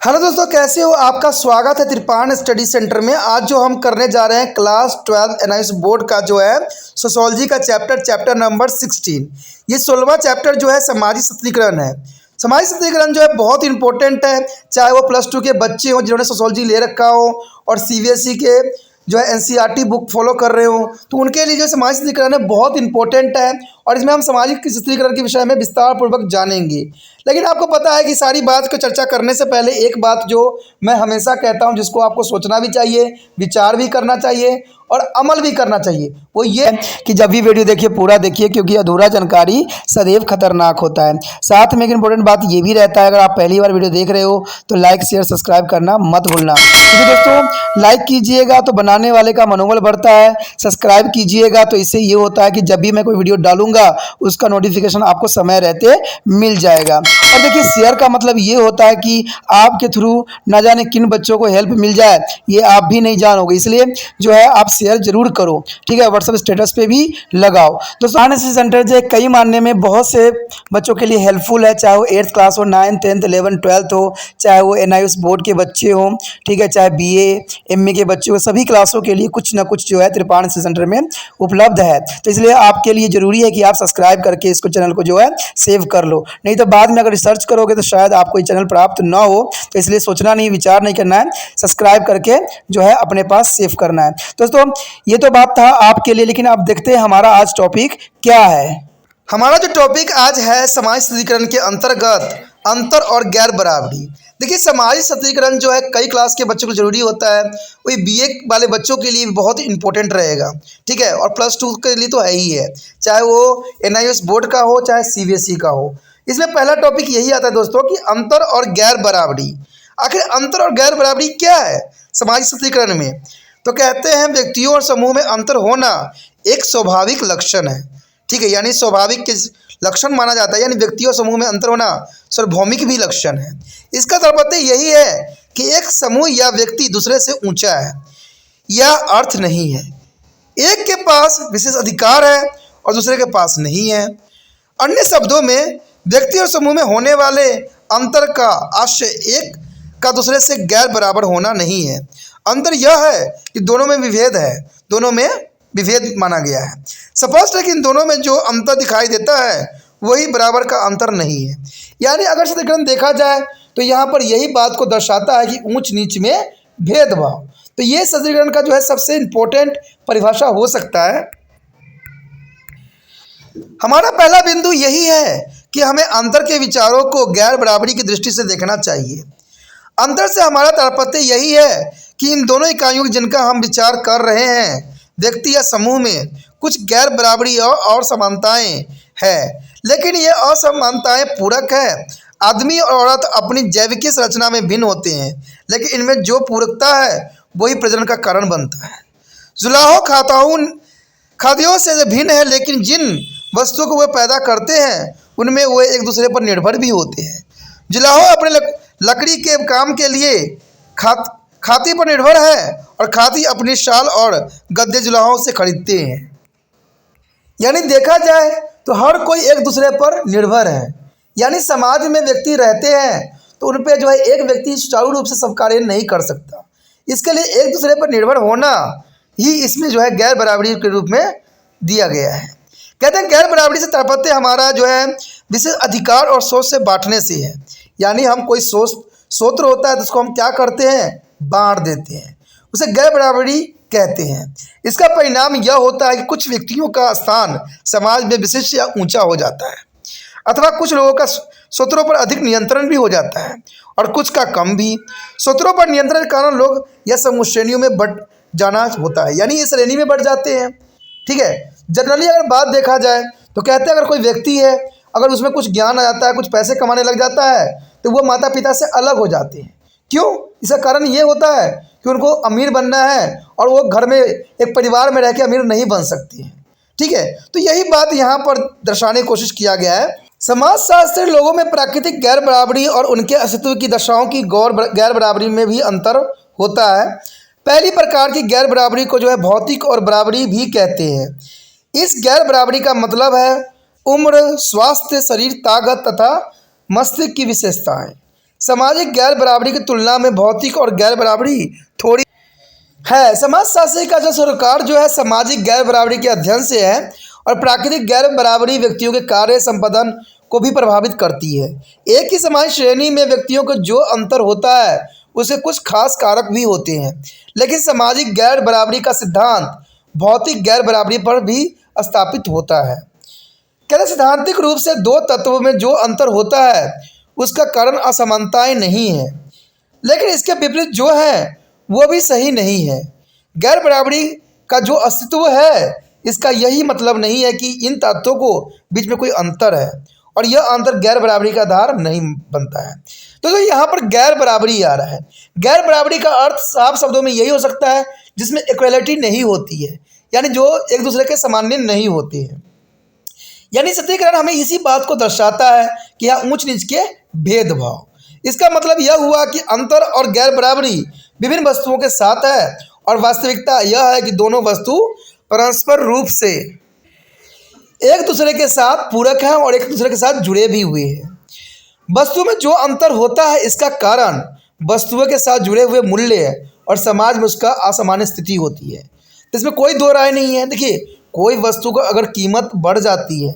Hello दोस्तों, कैसे हो? आपका स्वागत है त्रिपाण स्टडी सेंटर में। आज जो हम करने जा रहे हैं क्लास 12 एनआईएस बोर्ड का जो है सोशोलॉजी का चैप्टर नंबर 16। ये 16वां चैप्टर जो है सामाजिक सशक्तिकरण है। सामाजिक सशक्तिकरण जो है बहुत इंपॉर्टेंट है, चाहे वो +2 के बच्चे हों जिन्होंने सोशोलॉजी ले रखा हो और सीबीएसई के जो है एनसीईआरटी बुक फॉलो कर रहे हो, तो उनके लिए जो सामाजिक सशक्तिकरण है बहुत इंपॉर्टेंट है। और इसमें हम सामाजिक सशक्तिकरण के विषय में विस्तार पूर्वक जानेंगे। लेकिन आपको पता है कि सारी बात को चर्चा करने से पहले एक बात जो मैं हमेशा कहता हूं, जिसको आपको सोचना भी चाहिए, विचार भी करना चाहिए और अमल भी करना चाहिए, वो ये है कि जब भी वीडियो देखिए पूरा देखिए, क्योंकि अधूरा जानकारी सदैव खतरनाक होता है। साथ में एक इंपॉर्टेंट बात ये भी रहता है, अगर आप पहली बार वीडियो देख रहे हो तो लाइक शेयर सब्सक्राइब करना मत भूलना, क्योंकि दोस्तों लाइक कीजिएगा तो बनाने वाले का मनोबल बढ़ता है, सब्सक्राइब कीजिएगा तो इससे ये होता है कि जब भी मैं कोई वीडियो डालूंगा उसका नोटिफिकेशन आपको समय रहते मिल जाएगा। और देखिए शेयर का मतलब ये होता है कि आपके थ्रू न जाने किन बच्चों को हेल्प मिल जाए, ये आप भी नहीं जानोगे, इसलिए जो है आप शेयर जरूर करो, ठीक है। व्हाट्सएप स्टेटस पे भी लगाओ। दोस्तों एनएसएस सेंटर जो है कई मानने में बहुत से बच्चों के लिए हेल्पफुल है, चाहे वो 8th क्लास हो, 9th 10th 11th 12th हो, चाहे वो एनआईएस बोर्ड के बच्चे हों, ठीक है, चाहे बीए एमए के बच्चे हो, सभी क्लासों के लिए कुछ ना कुछ जो है त्रिपाण सेंटर में उपलब्ध है। तो इसलिए आपके लिए ज़रूरी है कि आप सब्सक्राइब करके इसको चैनल को जो है सेव कर लो, नहीं तो बाद में अगर रिसर्च करोगे तो शायद आपको ये चैनल प्राप्त ना हो। तो इसलिए सोचना नहीं, विचार नहीं करना है, सब्सक्राइब करके जो है अपने पास सेव करना है। दोस्तों ये तो बात था आपके लिए, लेकिन अब देखते हैं हमारा आज टॉपिक क्या है। हमारा जो टॉपिक आज है सामाजिक सशक्तिकरण के अंतर्गत अंतर और गैर बराबरी। देखिए सामाजिक सशक्तिकरण जो है कई क्लास के बच्चों को जरूरी होता है, वही बीए वाले बच्चों के लिए बहुत इंपॉर्टेंट रहेगा, ठीक है, और +2 के लिए तो है ही है, चाहे वो एनआईएस बोर्ड का हो चाहे सीबीएसई का हो। इसमें पहला टॉपिक यही आता है दोस्तों कि अंतर और गैर बराबरी। आखिर अंतर और गैर बराबरी क्या है सामाजिक सशक्तिकरण में? तो कहते हैं व्यक्तियों और समूह में अंतर होना एक स्वाभाविक लक्षण है, ठीक है, यानी स्वाभाविक के लक्षण माना जाता है, यानी व्यक्तियों और समूह में अंतर होना सार्वभौमिक भी लक्षण है। इसका तात्पर्य यही है कि एक समूह या व्यक्ति दूसरे से ऊंचा है, यह अर्थ नहीं है एक के पास विशेष अधिकार है और दूसरे के पास नहीं है। अन्य शब्दों में व्यक्ति और समूह में होने वाले अंतर का आशय एक का दूसरे से गैर बराबर होना नहीं है। अंतर यह है कि दोनों में विभेद है, दोनों में विभेद माना गया है। स्पष्ट है कि इन दोनों में जो अंतर दिखाई देता है वही बराबर का अंतर नहीं है। यानी अगर सशक्तिकरण देखा जाए तो यहाँ पर यही बात को दर्शाता है कि ऊंच नीच में भेदभाव। तो ये सशक्तिकरण का जो है सबसे इम्पोर्टेंट परिभाषा हो सकता है। हमारा पहला बिंदु यही है कि हमें अंतर के विचारों को गैर बराबरी की दृष्टि से देखना चाहिए। अंतर से हमारा तात्पर्य यही है कि इन दोनों इकाइयों जिनका हम विचार कर रहे हैं, व्यक्ति या समूह में कुछ गैर बराबरी और समानताएं हैं, लेकिन ये असमानताएं पूरक है। आदमी और औरत अपनी जैविक संरचना में भिन्न होते हैं, लेकिन इनमें जो पूरकता है वही प्रजनन का कारण बनता है। जुलाहो खाद्यों से भिन्न है, लेकिन जिन वस्तुओं को वे पैदा करते हैं उनमें वे एक दूसरे पर निर्भर भी होते हैं। जुलाहो अपने लकड़ी के काम के लिए खाती पर निर्भर है और खाती अपनी शाल और गद्दे जुलाहों से खरीदते हैं। यानी देखा जाए तो हर कोई एक दूसरे पर निर्भर है, यानी समाज में व्यक्ति रहते हैं तो उन पर जो है एक व्यक्ति सुचारू रूप से सब कार्य नहीं कर सकता। इसके लिए एक दूसरे पर निर्भर होना ही इसमें जो है गैर बराबरी के रूप में दिया गया है। कहते हैं गैर बराबरी से तात्पर्य हमारा जो है विशेष अधिकार और सोच से बांटने से है। यानी हम कोई सोत्र होता है तो उसको हम क्या करते हैं, बांट देते हैं, उसे गैर बराबरी कहते हैं। इसका परिणाम यह होता है कि कुछ व्यक्तियों का स्थान समाज में विशिष्ट या ऊंचा हो जाता है, अथवा कुछ लोगों का सोत्रों पर अधिक नियंत्रण भी हो जाता है और कुछ का कम भी। सोत्रों पर नियंत्रण के कारण लोग यह समूह श्रेणियों में बढ़ जाना होता है, यानी ये श्रेणी में बढ़ जाते हैं, ठीक है। जनरली अगर बात देखा जाए तो कहते हैं अगर कोई व्यक्ति है, अगर उसमें कुछ ज्ञान आ जाता है, कुछ पैसे कमाने लग जाता है, तो वो माता पिता से अलग हो जाते हैं। क्यों? इसका कारण ये होता है कि उनको अमीर बनना है और वो घर में एक परिवार में रह के अमीर नहीं बन सकती हैं, ठीक है। तो यही बात यहाँ पर दर्शाने की कोशिश किया गया है। समाजशास्त्र लोगों में प्राकृतिक गैर बराबरी और उनके अस्तित्व की दशाओं की गैर बराबरी में भी अंतर होता है। पहली प्रकार की गैर बराबरी को जो है भौतिक और बराबरी भी कहते हैं। इस गैर बराबरी का मतलब है उम्र, स्वास्थ्य, शरीर ताकत तथा मस्तिष्क की विशेषताएं। सामाजिक गैर बराबरी की तुलना में भौतिक और गैर बराबरी थोड़ी है। समाजशास्त्री का जो सरोकार जो है सामाजिक गैर बराबरी के अध्ययन से है और प्राकृतिक गैर बराबरी व्यक्तियों के कार्य संपादन को भी प्रभावित करती है। एक ही समाज श्रेणी में व्यक्तियों को जो अंतर होता है उसे कुछ खास कारक भी होते हैं, लेकिन सामाजिक गैर बराबरी का सिद्धांत भौतिक गैर बराबरी पर भी स्थापित होता है। कहते सिद्धांतिक रूप से दो तत्वों में जो अंतर होता है उसका कारण असमानताएं नहीं है, लेकिन इसके विपरीत जो है वो भी सही नहीं है। गैर बराबरी का जो अस्तित्व है इसका यही मतलब नहीं है कि इन तत्वों को बीच में कोई अंतर है और यह अंतर गैर बराबरी का आधार नहीं बनता है। तो यहाँ पर गैर बराबरी आ रहा है। गैर बराबरी का अर्थ साफ शब्दों में यही हो सकता है जिसमें इक्वलिटी नहीं होती है, यानी जो एक दूसरे के सामान्य नहीं होते हैं। यानी सत्रीकरण हमें इसी बात को दर्शाता है कि यहाँ ऊंच नीच के भेदभाव। इसका मतलब यह हुआ कि अंतर और गैर बराबरी विभिन्न वस्तुओं के साथ है और वास्तविकता यह है कि दोनों वस्तु परस्पर रूप से एक दूसरे के साथ पूरक हैं और एक दूसरे के साथ जुड़े भी हुए हैं। वस्तु में जो अंतर होता है इसका कारण वस्तुओं के साथ जुड़े हुए मूल्य और समाज में उसका असामान्य स्थिति होती है। तो इसमें कोई दो राय नहीं है। देखिए, कोई वस्तु का अगर कीमत बढ़ जाती है,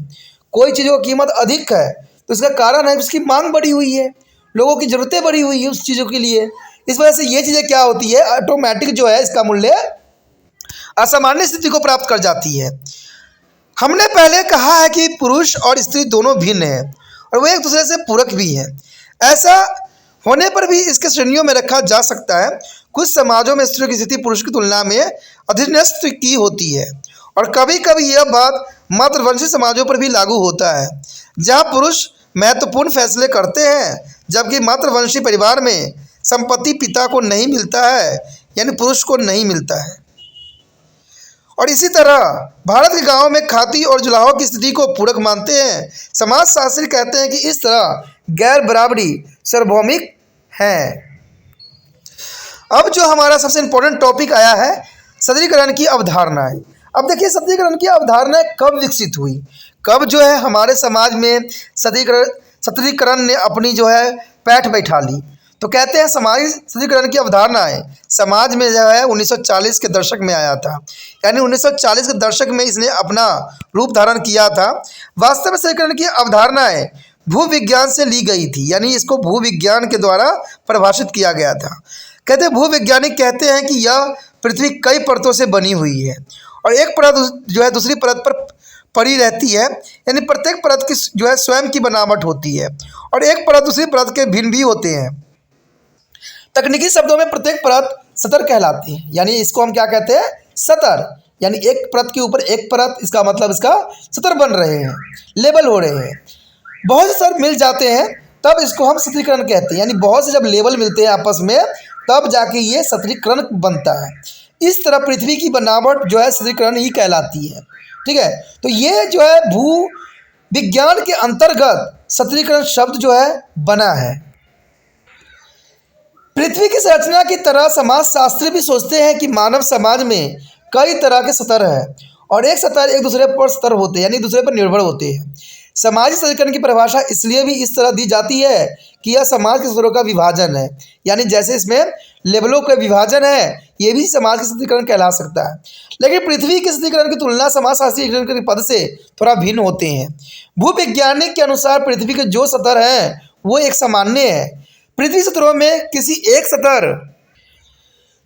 कोई चीज़ों की कीमत अधिक है, तो इसका कारण है उसकी मांग बढ़ी हुई है, लोगों की ज़रूरतें बढ़ी हुई है उस चीज़ों के लिए। इस वजह से ये चीज़ें क्या होती है, ऑटोमेटिक जो है इसका मूल्य असामान्य स्थिति को प्राप्त कर जाती है। हमने पहले कहा है कि पुरुष और स्त्री दोनों भिन्न हैं और वो एक दूसरे से पूरक भी हैं। ऐसा होने पर भी इसके श्रेणियों में रखा जा सकता है। कुछ समाजों में स्त्रियों की स्थिति पुरुष की तुलना में अधीनस्थ की होती है और कभी कभी यह बात मातृवंशी समाजों पर भी लागू होता है, जहाँ पुरुष महत्वपूर्ण फैसले करते हैं जबकि मातृवंशी परिवार में संपत्ति पिता को नहीं मिलता है, यानी पुरुष को नहीं मिलता है। और इसी तरह भारत के गांवों में खाती और जुलाहों की स्थिति को पूरक मानते हैं। समाजशास्त्री कहते हैं कि इस तरह गैर बराबरी सार्वभौमिक है। अब जो हमारा सबसे इम्पोर्टेंट टॉपिक आया है सदरीकरण की अवधारणाएं। अब देखिए, सदरीकरण की अवधारणाएं कब विकसित हुई, कब जो है हमारे समाज में सदरीकरण ने अपनी जो है पैठ बैठा ली। तो कहते हैं समाज सदरीकरण की अवधारणाएं समाज में जो है 1940 के दशक में आया था, यानी 1940 के दशक में इसने अपना रूप धारण किया था। वास्तव में सदरीकरण की अवधारणाएं भूविज्ञान से ली गई थी, यानी इसको भूविज्ञान के द्वारा परिभाषित किया गया था। कहते हैं भूवैज्ञानिक कहते हैं कि यह पृथ्वी कई परतों से बनी हुई है और एक परत जो है दूसरी परत पर पड़ी रहती है, यानी प्रत्येक परत की जो है स्वयं की बनावट होती है और एक परत दूसरी परत के भिन्न भी होते हैं। तकनीकी शब्दों में प्रत्येक परत सतर कहलाती है, यानी इसको हम क्या कहते हैं, सतर। यानी एक परत के ऊपर एक परत, इसका मतलब इसका सतर बन रहे हैं, लेबल हो रहे हैं। बहुत से सतर मिल जाते हैं तब इसको हम सतरीकरण कहते हैं, यानी बहुत से जब लेबल मिलते हैं आपस में तब जाके ये सतरीकरण बनता है। इस तरह पृथ्वी की बनावट जो है सतरीकरण ही कहलाती है। ठीक है, तो ये जो है भू विज्ञान के अंतर्गत सतरीकरण शब्द जो है बना है। पृथ्वी की संरचना की तरह समाजशास्त्री भी सोचते हैं कि मानव समाज में कई तरह के स्तर हैं और एक स्तर एक दूसरे पर स्तर होते हैं, यानी दूसरे पर निर्भर होते हैं। समाजी सदरीकरण की परिभाषा इसलिए भी इस तरह दी जाती है कि यह समाज के स्तरों का विभाजन है, यानी जैसे इसमें लेवलों का विभाजन है, ये भी समाज के सदरीकरण कहला सकता है। लेकिन पृथ्वी के सदरीकरण की तुलना समाजशास्त्री के पद से थोड़ा भिन्न होते हैं। भूवैज्ञानिक के अनुसार पृथ्वी के जो स्तर हैं वो एक सामान्य है। पृथ्वी स्तरों में किसी एक स्तर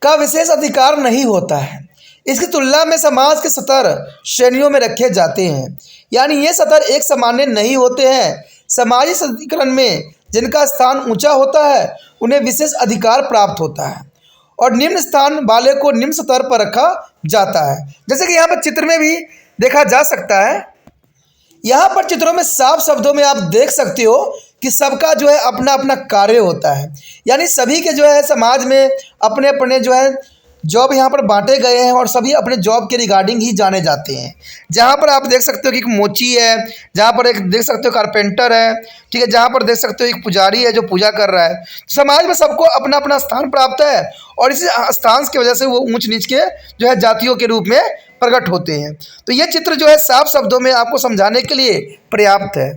का विशेष अधिकार नहीं होता है। इसकी तुलना में समाज के स्तर श्रेणियों में रखे जाते हैं, यानी ये स्तर एक सामान्य नहीं होते हैं। समाजी सदरीकरण में जिनका स्थान ऊंचा होता है उन्हें विशेष अधिकार प्राप्त होता है और निम्न स्थान वाले को निम्न स्तर पर रखा जाता है। जैसे कि यहाँ पर चित्र में भी देखा जा सकता है। यहाँ पर चित्रों में साफ शब्दों में आप देख सकते हो कि सबका जो है अपना अपना कार्य होता है, यानी सभी के जो है समाज में अपने अपने जो है जॉब यहाँ पर बांटे गए हैं और सभी अपने जॉब के रिगार्डिंग ही जाने जाते हैं। जहाँ पर आप देख सकते हो कि एक मोची है, जहाँ पर एक देख सकते हो कारपेंटर है, ठीक है, जहाँ पर देख सकते हो एक पुजारी है जो पूजा कर रहा है। तो समाज में सबको अपना अपना स्थान प्राप्त है और इसी स्थान की वजह से वो ऊंच नीच के जो है जातियों के रूप में प्रकट होते हैं। तो ये चित्र जो है साफ शब्दों में आपको समझाने के लिए पर्याप्त है।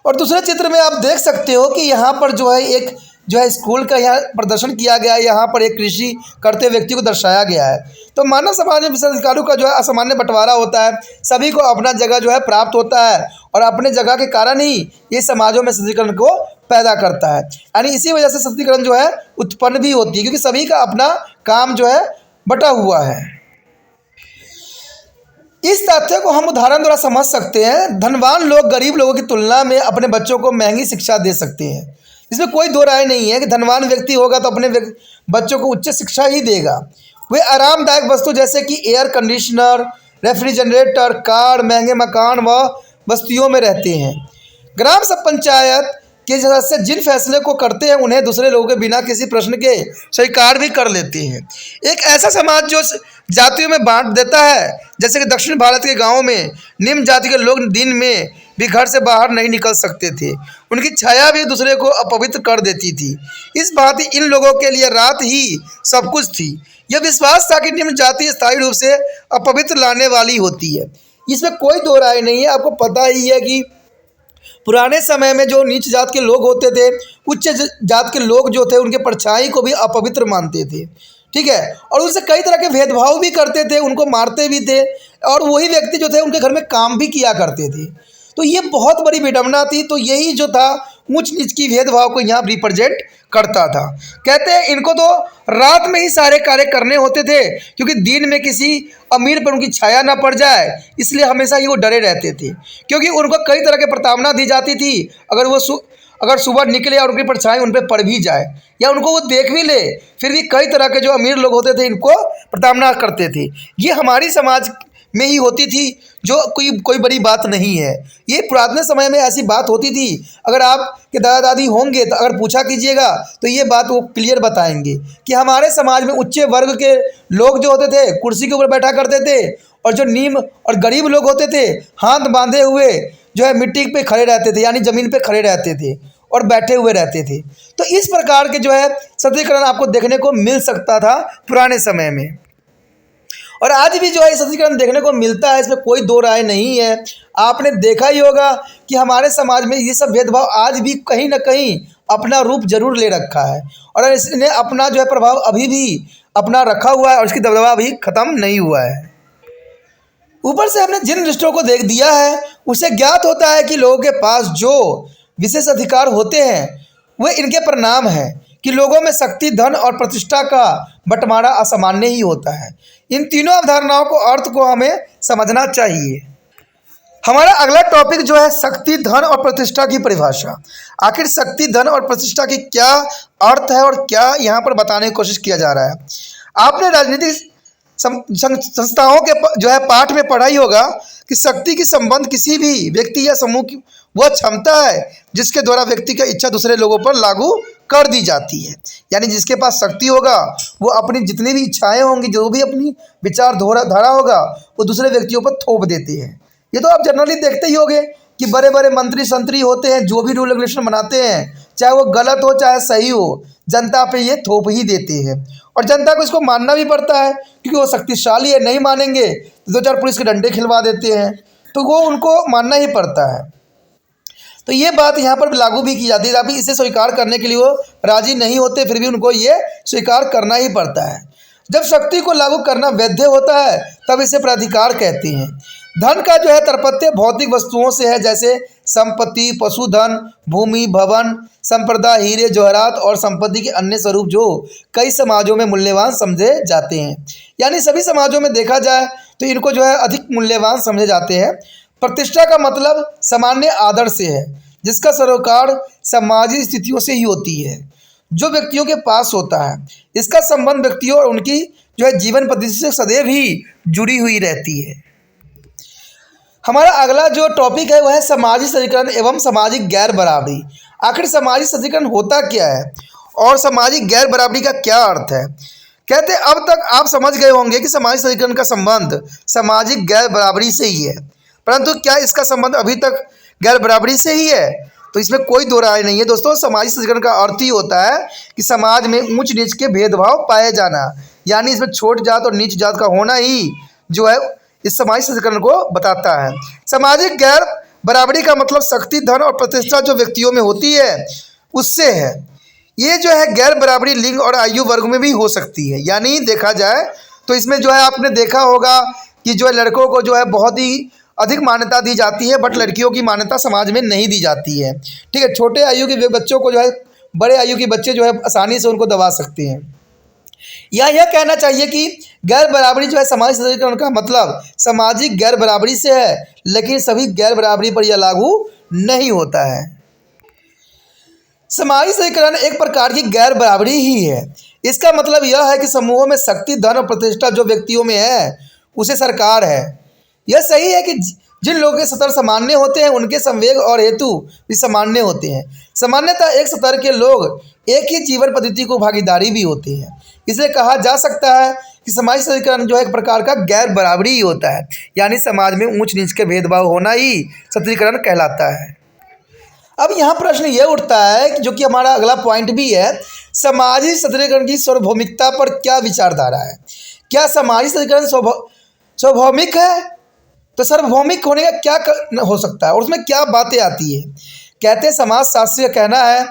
और दूसरे चित्र में आप देख सकते हो कि यहाँ पर जो है एक जो है स्कूल का यहाँ प्रदर्शन किया गया है। यहाँ पर एक कृषि करते व्यक्ति को दर्शाया गया है। तो मानव समाज में विशेषाधिकारों का जो है असामान्य बंटवारा होता है, सभी को अपना जगह जो है प्राप्त होता है और अपने जगह के कारण ही ये समाजों में सशक्तिकरण को पैदा करता है। यानी इसी वजह से सशक्तिकरण जो है उत्पन्न भी होती है, क्योंकि सभी का अपना काम जो है बटा हुआ है। इस तथ्य को हम उदाहरण द्वारा समझ सकते हैं। धनवान लोग गरीब लोगों की तुलना में अपने बच्चों को महंगी शिक्षा दे सकते हैं। इसमें कोई दो राय नहीं है कि धनवान व्यक्ति होगा तो अपने बच्चों को उच्च शिक्षा ही देगा। वे आरामदायक वस्तु जैसे कि एयर कंडीशनर, रेफ्रिजरेटर, कार, महंगे मकान व बस्तियों में रहते हैं। ग्राम सब पंचायत के सदस्य जिन फैसले को करते हैं उन्हें दूसरे लोगों के बिना किसी प्रश्न के स्वीकार भी कर लेते हैं। एक ऐसा समाज जो जातियों में बांट देता है, जैसे कि दक्षिण भारत के गांवों में निम्न जाति के लोग दिन में भी घर से बाहर नहीं निकल सकते थे। उनकी छाया भी दूसरे को अपवित्र कर देती थी। इस भांति इन लोगों के लिए रात ही सब कुछ थी। यह विश्वास था कि निम्न जाति स्थायी रूप से अपवित्र लाने वाली होती है। इसमें कोई दो राय नहीं है। आपको पता ही है कि पुराने समय में जो नीच जात के लोग होते थे, उच्च जात के लोग जो थे उनके परछाई को भी अपवित्र मानते थे, ठीक है, और उनसे कई तरह के भेदभाव भी करते थे, उनको मारते भी थे, और वही व्यक्ति जो थे उनके घर में काम भी किया करते थे। तो ये बहुत बड़ी विडंबना थी। तो यही जो था ऊंच नीच की भेदभाव को यहाँ रिप्रेजेंट करता था। कहते हैं इनको तो रात में ही सारे कार्य करने होते थे, क्योंकि दिन में किसी अमीर पर उनकी छाया ना पड़ जाए, इसलिए हमेशा ही वो डरे रहते थे, क्योंकि उनको कई तरह की प्रताड़ना दी जाती थी। अगर सुबह निकले और उनकी परछाई उन पर पड़ भी जाए या उनको वो देख भी ले, फिर भी कई तरह के जो अमीर लोग होते थे इनको प्रताड़ना करते थे। ये हमारी समाज में ही होती थी, जो कोई बड़ी बात नहीं है। ये पुराने समय में ऐसी बात होती थी। अगर आपके दादा दादी होंगे तो अगर पूछा कीजिएगा तो ये बात वो क्लियर बताएंगे कि हमारे समाज में उच्च वर्ग के लोग जो होते थे कुर्सी के ऊपर बैठा करते थे, और जो निम्न और गरीब लोग होते थे हाथ बांधे हुए जो है मिट्टी पे खड़े रहते थे, यानी ज़मीन पे खड़े रहते थे और बैठे हुए रहते थे। तो इस प्रकार के जो है सशक्तिकरण आपको देखने को मिल सकता था पुराने समय में, और आज भी जो है सशक्तिकरण देखने को मिलता है। इसमें कोई दो राय नहीं है। आपने देखा ही होगा कि हमारे समाज में ये सब भेदभाव आज भी कहीं ना कहीं अपना रूप जरूर ले रखा है, और इसने अपना जो है प्रभाव अभी भी अपना रखा हुआ है, और इसकी दबदबा अभी ख़त्म नहीं हुआ है। ऊपर से हमने जिन रिश्तों को देख दिया है उससे ज्ञात होता है कि लोगों के पास जो विशेष अधिकार होते हैं वे इनके परिणाम हैं कि लोगों में शक्ति, धन और प्रतिष्ठा का बंटवारा असामान्य ही होता है। इन तीनों अवधारणाओं को अर्थ को हमें समझना चाहिए। हमारा अगला टॉपिक जो है शक्ति, धन और प्रतिष्ठा की परिभाषा। आखिर शक्ति, धन और प्रतिष्ठा की क्या अर्थ है और क्या यहाँ पर बताने की कोशिश किया जा रहा है। आपने राजनीतिक संस्थाओं के जो है पाठ में पढ़ा ही होगा कि शक्ति की संबंध किसी भी व्यक्ति या समूह की वह क्षमता है जिसके द्वारा व्यक्ति की इच्छा दूसरे लोगों पर लागू कर दी जाती है। यानी जिसके पास शक्ति होगा वो अपनी जितनी भी इच्छाएं होंगी, जो भी अपनी विचारधारा होगा, वो दूसरे व्यक्तियों पर थोप देते हैं। ये तो आप जनरली देखते ही होंगे कि बड़े बड़े मंत्री संतरी होते हैं, जो भी रूल रेगुलेशन बनाते हैं, चाहे वो गलत हो चाहे सही हो, जनता पे ये थोप ही देते हैं, और जनता को इसको मानना भी पड़ता है, क्योंकि वो शक्तिशाली है। नहीं मानेंगे तो दो चार पुलिस के डंडे खिलवा देते हैं, तो वो उनको मानना ही पड़ता है। तो ये बात यहाँ पर लागू भी की जाती है। अभी इसे स्वीकार करने के लिए वो राजी नहीं होते, फिर भी उनको ये स्वीकार करना ही पड़ता है। जब शक्ति को लागू करना वैध होता है तब इसे प्राधिकार कहते हैं। धन का जो है तात्पर्य भौतिक वस्तुओं से है, जैसे संपत्ति, पशुधन, भूमि, भवन, संपदा, हीरे जवाहरात और संपत्ति के अन्य स्वरूप जो कई समाजों में मूल्यवान समझे जाते हैं। यानी सभी समाजों में देखा जाए तो इनको जो है अधिक मूल्यवान समझे जाते हैं। प्रतिष्ठा का मतलब सामान्य आदर से है, जिसका सरोकार सामाजिक स्थितियों से ही होती है, जो व्यक्तियों के पास होता है। इसका संबंध व्यक्तियों और उनकी जो है जीवन पद्धति से सदैव ही जुड़ी हुई रहती है। हमारा अगला जो टॉपिक है वह है सामाजिक सशक्तिकरण एवं सामाजिक गैर बराबरी। आखिर सामाजिक सशक्तिकरण होता क्या है और सामाजिक गैर बराबरी का क्या अर्थ है। कहते हैं अब तक आप समझ गए होंगे कि सामाजिक सशक्तिकरण का संबंध सामाजिक गैर बराबरी से ही है, परंतु क्या इसका संबंध अभी तक गैर बराबरी से ही है? तो इसमें कोई दो राय नहीं है दोस्तों। सामाजिक सशक्तिकरण का अर्थ ही होता है कि समाज में ऊंच नीच के भेदभाव पाए जाना, यानी इसमें छोट जात और नीच जात का होना ही जो है इस सामाजिक सशक्तिकरण को बताता है। सामाजिक गैर बराबरी का मतलब शक्ति, धन और प्रतिष्ठा जो व्यक्तियों में होती है उससे है। ये जो है गैर बराबरी लिंग और आयु वर्ग में भी हो सकती है। यानी देखा जाए तो इसमें जो है आपने देखा होगा कि जो है लड़कों को जो है बहुत ही अधिक मान्यता दी जाती है, बट लड़कियों की मान्यता समाज में नहीं दी जाती है। ठीक है, छोटे आयु के बच्चों को जो है बड़े आयु के बच्चे जो है आसानी से उनको दबा सकते हैं। या यह कहना चाहिए कि गैर बराबरी जो है सामाजिक सशक्तिकरण का मतलब सामाजिक गैर बराबरी से है, लेकिन सभी गैर बराबरी पर यह लागू नहीं होता है। सामाजिक सशक्तिकरण एक प्रकार की गैर बराबरी ही है। इसका मतलब यह है कि समूहों में शक्ति, धन और प्रतिष्ठा जो व्यक्तियों में है उसे सरकार है। यह सही है कि जिन लोगों के स्तर सामान्य होते हैं उनके संवेग और हेतु भी सामान्य होते हैं। सामान्यतः एक स्तर के लोग एक ही जीवन पद्धति को भागीदारी भी होते हैं। इसलिए कहा जा सकता है कि सामाजिक सशक्तिकरण जो है एक प्रकार का गैर बराबरी ही होता है। यानी समाज में ऊंच नीच के भेदभाव होना ही सशक्तिकरण कहलाता है। अब यहाँ प्रश्न ये उठता है कि जो कि हमारा अगला पॉइंट भी है, सामाजिक सशक्तिकरण की सार्वभौमिकता पर क्या विचारधारा है। क्या सामाजिक सशक्तिकरण सार्वभौमिक है? तो सार्वभौमिक होने का क्या हो सकता है और उसमें क्या बातें आती है। कहते हैं समाजशास्त्री का कहना है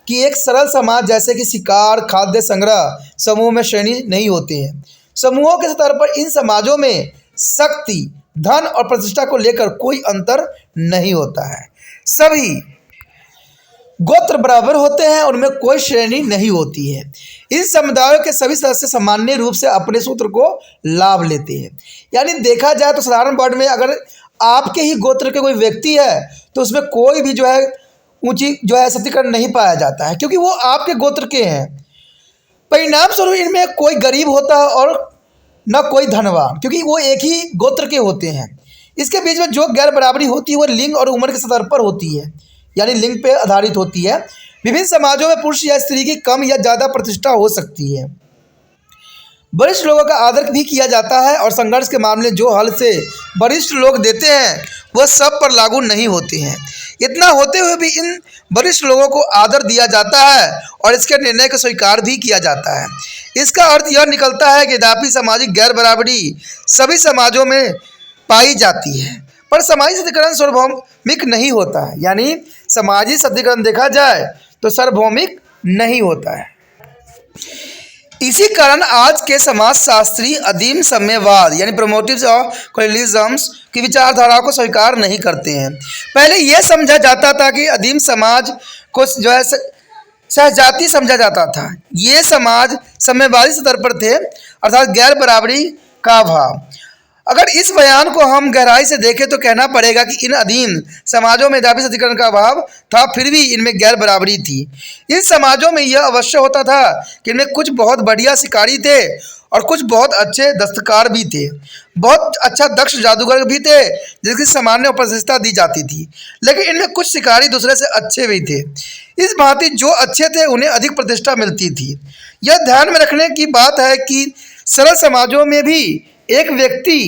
कि एक सरल समाज जैसे कि शिकार, खाद्य संग्रह समूह में श्रेणी नहीं होते हैं। समूहों के स्तर पर इन समाजों में शक्ति, धन और प्रतिष्ठा को लेकर कोई अंतर नहीं होता है। सभी गोत्र बराबर होते हैं, उनमें कोई श्रेणी नहीं होती है। इन समुदायों के सभी सदस्य सामान्य रूप से अपने सूत्र को लाभ लेते हैं। यानी देखा जाए तो साधारण वर्ड में अगर आपके ही गोत्र के कोई व्यक्ति है तो उसमें कोई भी जो है ऊंची जो है सशक्तिकरण नहीं पाया जाता है, क्योंकि वो आपके गोत्र के हैं। परिणाम स्वरूप इनमें कोई गरीब होता है और न कोई धनवान, क्योंकि वो एक ही गोत्र के होते हैं। इसके बीच में जो गैर बराबरी होती है वो लिंग और उम्र के स्तर पर होती है, यानी लिंग पे आधारित होती है। विभिन्न समाजों में पुरुष या स्त्री की कम या ज़्यादा प्रतिष्ठा हो सकती है। वरिष्ठ लोगों का आदर भी किया जाता है और संघर्ष के मामले जो हल से वरिष्ठ लोग देते हैं वह सब पर लागू नहीं होते हैं। इतना होते हुए भी इन वरिष्ठ लोगों को आदर दिया जाता है और इसके निर्णय को स्वीकार भी किया जाता है। इसका अर्थ यह निकलता है कि यद्यपि सामाजिक गैर बराबरी सभी समाजों में पाई जाती है, पर सामाजिक सशक्तिकरण सार्वभौमिक नहीं होता है। यानी सामाजिक सशक्तिकरण देखा जाए तो सार्वभौमिक नहीं होता है। इसी कारण आज के समाजशास्त्री आदिम साम्यवाद यानी प्रोमोटिव्स ऑफ कॉलोनियलिज्म की विचारधारा को स्वीकार नहीं करते हैं। पहले यह समझा जाता था कि आदिम समाज को जो है सहजाति समझा जाता था। ये समाज साम्यवादी स्तर पर थे, अर्थात गैर बराबरी का अभाव। अगर इस बयान को हम गहराई से देखें तो कहना पड़ेगा कि इन अधीन समाजों में यद्यपि सशक्तिकरण का अभाव था, फिर भी इनमें गैर बराबरी थी। इन समाजों में यह अवश्य होता था कि इनमें कुछ बहुत बढ़िया शिकारी थे और कुछ बहुत अच्छे दस्तकार भी थे, बहुत अच्छा दक्ष जादूगर भी थे जिसकी सामान्य प्रतिष्ठा दी जाती थी। लेकिन इनमें कुछ शिकारी दूसरे से अच्छे भी थे। इस भांति जो अच्छे थे उन्हें अधिक प्रतिष्ठा मिलती थी। यह ध्यान में रखने की बात है कि सरल समाजों में भी एक व्यक्ति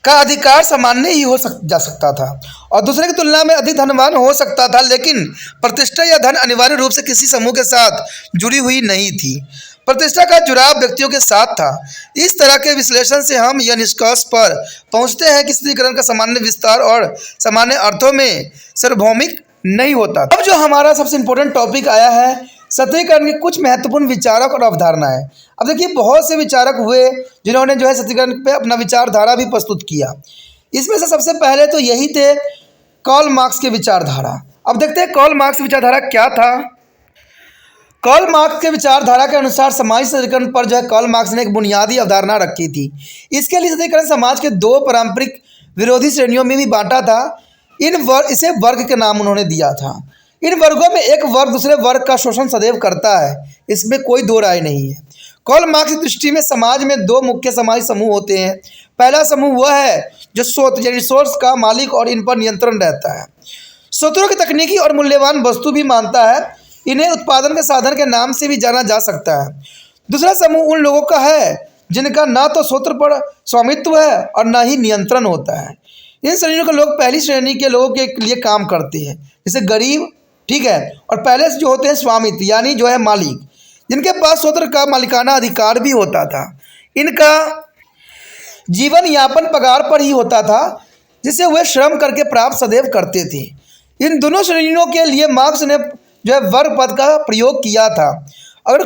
का अधिकार सामान्य ही जा सकता था और दूसरे की तुलना में अधिक धनवान हो सकता था, लेकिन प्रतिष्ठा या धन अनिवार्य रूप से किसी समूह के साथ जुड़ी हुई नहीं थी। प्रतिष्ठा का जुड़ाव व्यक्तियों के साथ था। इस तरह के विश्लेषण से हम यह निष्कर्ष पर पहुंचते हैं कि सशक्तिकरण का सामान्य विस्तार और सामान्य अर्थों में सार्वभौमिक नहीं होता। अब जो हमारा सबसे इम्पोर्टेंट टॉपिक आया है सशक्तिकरण के कुछ महत्वपूर्ण विचारक और अवधारणाएं। अब देखिए बहुत से विचारक हुए जिन्होंने जो है सशक्तिकरण पे अपना विचारधारा भी प्रस्तुत किया। इसमें से सबसे पहले तो यही थे कार्ल मार्क्स के विचारधारा। अब देखते हैं कार्ल मार्क्स की विचारधारा क्या था। कार्ल मार्क्स के विचारधारा के अनुसार सामाजिक सशक्तिकरण पर जो है कार्ल मार्क्स ने एक बुनियादी अवधारणा रखी थी। इसके लिए सशक्तिकरण समाज के दो पारंपरिक विरोधी श्रेणियों में भी बांटा था। इसे वर्ग के नाम उन्होंने दिया था। इन वर्गों में एक वर्ग दूसरे वर्ग का शोषण सदैव करता है, इसमें कोई दो राय नहीं है। कार्ल मार्क्स की दृष्टि में समाज में दो मुख्य सामाजिक समूह होते हैं। पहला समूह वह है जो स्रोत यानी रिसोर्स का मालिक और इन पर नियंत्रण रहता है। स्रोतों की तकनीकी और मूल्यवान वस्तु भी मानता है। इन्हें उत्पादन के साधन के नाम से भी जाना जा सकता है। दूसरा समूह उन लोगों का है जिनका ना तो स्रोत पर स्वामित्व है और न ही नियंत्रण होता है। इन श्रेणियों के लोग पहली श्रेणी के लोगों के लिए काम करते हैं, जैसे गरीब, ठीक है, और पहले जो होते हैं स्वामित्व यानी जो है मालिक, जिनके पास स्वतंत्र का मालिकाना अधिकार भी होता था। इनका जीवन यापन पगार पर ही होता था। जिसे वे श्रम करके प्राप्त सदैव करते थे। इन दोनों श्रेणियों के लिए मार्क्स ने जो है वर्ग पद का प्रयोग किया था। अगर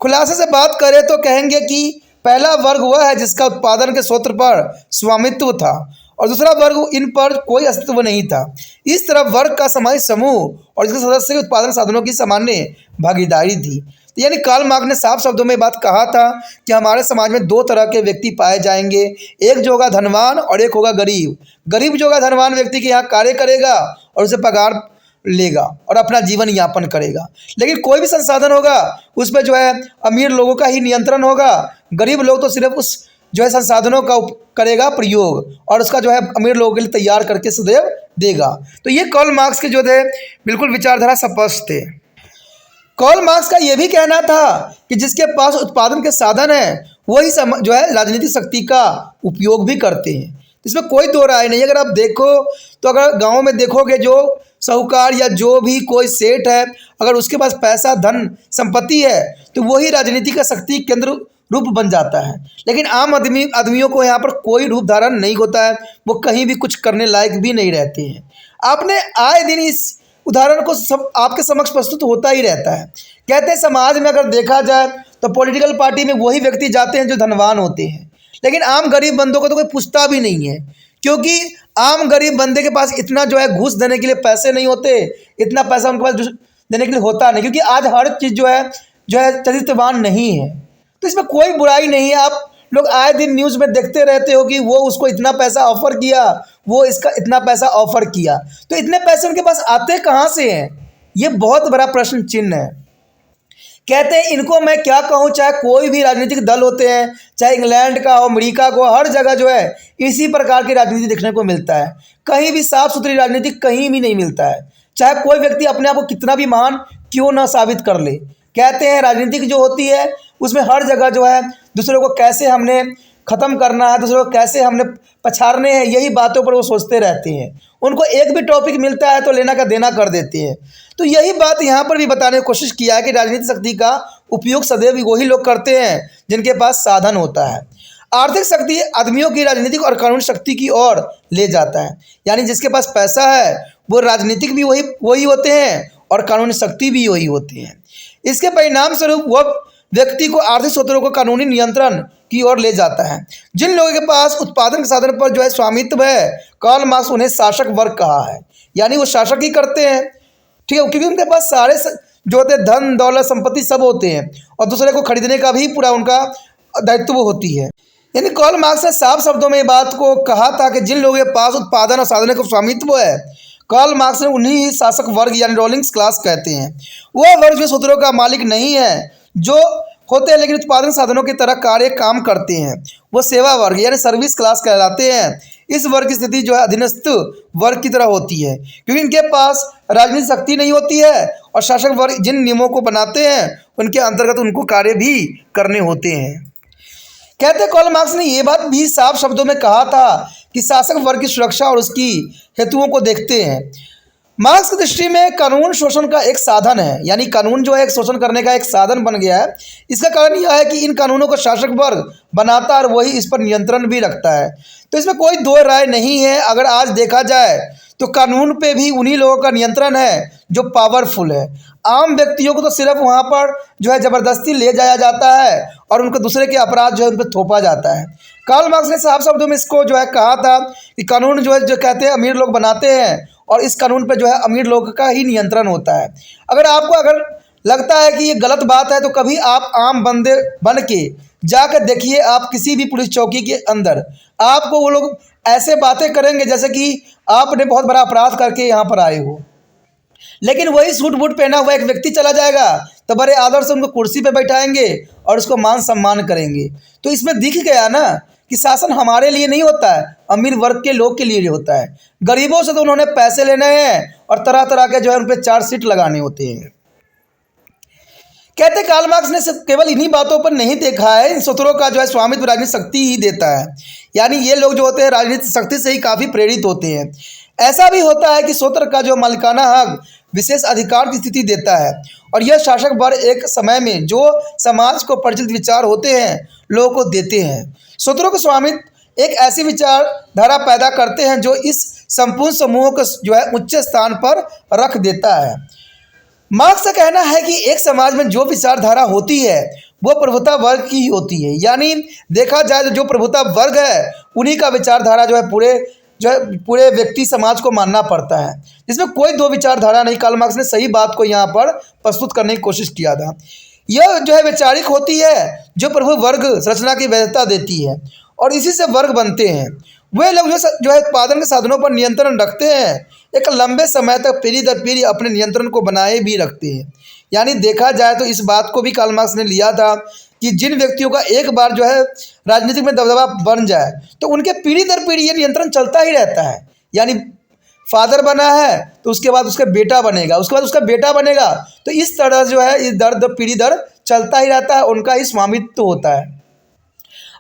खुलासे से बात करें तो कहेंगे कि पहला वर्ग वह है जिसका उत्पादन के सूत्र पर स्वामित्व था और दूसरा वर्ग इन पर कोई अस्तित्व नहीं था। इस तरह वर्ग का सामाजिक समूह और इसके सदस्य के उत्पादन साधनों की सामान्य भागीदारी थी। तो यानी कार्ल मार्क्स ने साफ शब्दों में बात कहा था कि हमारे समाज में दो तरह के व्यक्ति पाए जाएंगे, एक जो होगा धनवान और एक होगा गरीब। गरीब जो होगा धनवान व्यक्ति के यहाँ कार्य करेगा और उसे पगार लेगा और अपना जीवन यापन करेगा, लेकिन कोई भी संसाधन होगा उस पर जो है अमीर लोगों का ही नियंत्रण होगा। गरीब लोग तो सिर्फ उस जो है संसाधनों का करेगा प्रयोग और उसका जो है अमीर लोगों के लिए तैयार करके सदैव देगा। तो ये कार्ल मार्क्स के जो थे बिल्कुल विचारधारा स्पष्ट थे। कार्ल मार्क्स का ये भी कहना था कि जिसके पास उत्पादन के साधन है वही जो है राजनीतिक शक्ति का उपयोग भी करते हैं। इसमें कोई दो राय नहीं। अगर आप देखो तो अगर गांव में देखोगे जो साहूकार या जो भी कोई सेठ है, अगर उसके पास पैसा धन संपत्ति है तो वही राजनीति का शक्ति केंद्र रूप बन जाता है। लेकिन आम आदमियों को यहाँ पर कोई रूप धारण नहीं होता है, वो कहीं भी कुछ करने लायक भी नहीं रहते हैं। आपने आए दिन इस उदाहरण को सब आपके समक्ष प्रस्तुत होता ही रहता है। कहते हैं समाज में अगर देखा जाए तो पॉलिटिकल पार्टी में वही व्यक्ति जाते हैं जो धनवान होते हैं, लेकिन आम गरीब बंदों को तो कोई पूछता भी नहीं है, क्योंकि आम गरीब बंदे के पास इतना जो है घूस देने के लिए पैसे नहीं होते, इतना पैसा उनके पास देने के लिए होता नहीं, क्योंकि आज हर चीज़ जो है चरित्रवान नहीं है। तो इसमें कोई बुराई नहीं है। आप लोग आए दिन न्यूज़ में देखते रहते हो कि वो उसको इतना पैसा ऑफर किया, वो इसका इतना पैसा ऑफर किया, तो इतने पैसे उनके पास आते कहाँ से हैं? ये बहुत बड़ा प्रश्न चिन्ह है। कहते हैं इनको मैं क्या कहूँ, चाहे कोई भी राजनीतिक दल होते हैं, चाहे इंग्लैंड का हो, अमेरिका को, हर जगह जो है इसी प्रकार की राजनीति देखने को मिलता है। कहीं भी साफ सुथरी राजनीति कहीं भी नहीं मिलता है, चाहे कोई व्यक्ति अपने आप को कितना भी महान क्यों ना साबित कर ले। कहते हैं राजनीतिक जो होती है उसमें हर जगह जो है दूसरों को कैसे हमने ख़त्म करना है, दूसरों को कैसे हमने पछाड़ने हैं, यही बातों पर वो सोचते रहते हैं। उनको एक भी टॉपिक मिलता है तो लेना का देना कर देते हैं। तो यही बात यहाँ पर भी बताने की कोशिश किया है कि राजनीतिक शक्ति का उपयोग सदैव वही लोग करते हैं जिनके पास साधन होता है। आर्थिक शक्ति आदमियों की राजनीतिक और कानूनी शक्ति की ओर ले जाता है, यानी जिसके पास पैसा है वो राजनीतिक भी वही होते हैं और कानूनी शक्ति भी वही होती हैं। इसके परिणाम स्वरूप वह व्यक्ति को आर्थिक स्रोतों को कानूनी नियंत्रण की ओर ले जाता है। जिन लोगों के पास उत्पादन के साधन पर जो है स्वामित्व है, कार्ल मार्क्स उन्हें शासक वर्ग कहा है, यानी वो शासक ही करते हैं, ठीक है, क्योंकि उनके पास सारे जो होते हैं धन दौलत संपत्ति सब होते हैं और दूसरे को खरीदने का भी पूरा उनका दायित्व होती है। यानी कार्ल मार्क्स ने साफ शब्दों में ये बात को कहा था कि जिन लोगों के पास उत्पादन और साधन का स्वामित्व है, कार्ल मार्क्स ने उन्हीं ही शासक वर्ग यानी रूलिंग क्लास कहते हैं। वह वर्ग जो सूत्रों का मालिक नहीं है, जो होते हैं लेकिन उत्पादन साधनों की तरह काम करते हैं, वो सेवा वर्ग यानी सर्विस क्लास कहलाते हैं। इस वर्ग की स्थिति जो है अधीनस्थ वर्ग की तरह होती है, क्योंकि इनके पास राजनीतिक शक्ति नहीं होती है और शासक वर्ग जिन नियमों को बनाते हैं उनके अंतर्गत उनको कार्य भी करने होते हैं। कहते कार्ल मार्क्स ने ये बात भी साफ शब्दों में कहा था कि शासक वर्ग की सुरक्षा और उसकी हेतुओं को देखते हैं। मार्क्स की दृष्टि में कानून शोषण का एक साधन है, यानी कानून जो है एक शोषण करने का एक साधन बन गया है। इसका कारण यह है कि इन कानूनों को शासक वर्ग बनाता है और वही इस पर नियंत्रण भी रखता है। तो इसमें कोई दो राय नहीं है। अगर आज देखा जाए तो कानून पे भी उन्हीं लोगों का नियंत्रण है जो पावरफुल है। आम व्यक्तियों को तो सिर्फ वहाँ पर जो है ज़बरदस्ती ले जाया जाता है और उनको दूसरे के अपराध जो है उन पर थोपा जाता है। कार्ल मार्क्स ने साफ शब्दों में इसको जो है कहा था कि कानून जो है जो कहते हैं अमीर लोग बनाते हैं और इस कानून पे जो है अमीर लोगों का ही नियंत्रण होता है। अगर लगता है कि ये गलत बात है तो कभी आप आम बंदे बन के जाकर देखिए, आप किसी भी पुलिस चौकी के अंदर आपको वो लोग ऐसे बातें करेंगे जैसे कि आपने बहुत बड़ा अपराध करके यहाँ पर आए हो, लेकिन वही सूट बूट पहना हुआ एक व्यक्ति चला जाएगा तो बड़े आदर से उनको कुर्सी पे बैठाएंगे और उसको मान सम्मान करेंगे। तो इसमें दिख गया ना कि शासन हमारे लिए नहीं होता है, अमीर वर्ग के लोग के लिए होता है। गरीबों से तो उन्होंने पैसे लेने हैं और तरह तरह के जो है उन पर चार्जशीट लगाने होते हैं। कहते कार्ल मार्क्स ने सिर्फ केवल इन्हीं बातों पर नहीं देखा है, इन सूत्रों का जो है स्वामित्व राजनीतिक शक्ति ही देता है, यानी ये लोग जो होते हैं राजनीतिक शक्ति से ही काफ़ी प्रेरित होते हैं। ऐसा भी होता है कि सूत्र का जो मालिकाना हक विशेष अधिकार की स्थिति देता है और यह शासक वर्ग एक समय में जो समाज को परिचित विचार होते हैं लोगों को देते हैं। सूत्रों को स्वामित्व एक ऐसी विचारधारा पैदा करते हैं जो इस संपूर्ण समूह को जो है उच्च स्थान पर रख देता है। मार्क्स का कहना है कि एक समाज में जो विचारधारा होती है वो प्रभुता वर्ग की ही होती है, यानी देखा जाए तो जो प्रभुता वर्ग है उन्हीं का विचारधारा जो है पूरे व्यक्ति समाज को मानना पड़ता है, जिसमें कोई दो विचारधारा नहीं। कार्ल मार्क्स ने सही बात को यहाँ पर प्रस्तुत करने की कोशिश किया था। यह जो है वैचारिक होती है जो प्रभु वर्ग संरचना की वैधता देती है और इसी से वर्ग बनते हैं। वे लोग जो है उत्पादन के साधनों पर नियंत्रण रखते हैं, एक लंबे समय तक पीढ़ी दर पीढ़ी अपने नियंत्रण को बनाए भी रखते हैं। यानी देखा जाए तो इस बात को भी कार्ल मार्क्स ने लिया था कि जिन व्यक्तियों का एक बार जो है राजनीतिक में दबदबा बन जाए तो उनके पीढ़ी दर पीढ़ी ये नियंत्रण चलता ही रहता है। यानी फादर बना है तो उसके बाद उसका बेटा बनेगा, उसके बाद उसका बेटा बनेगा, तो इस तरह जो है इस दर पीढ़ी दर चलता ही रहता है, उनका ही स्वामित्व होता है।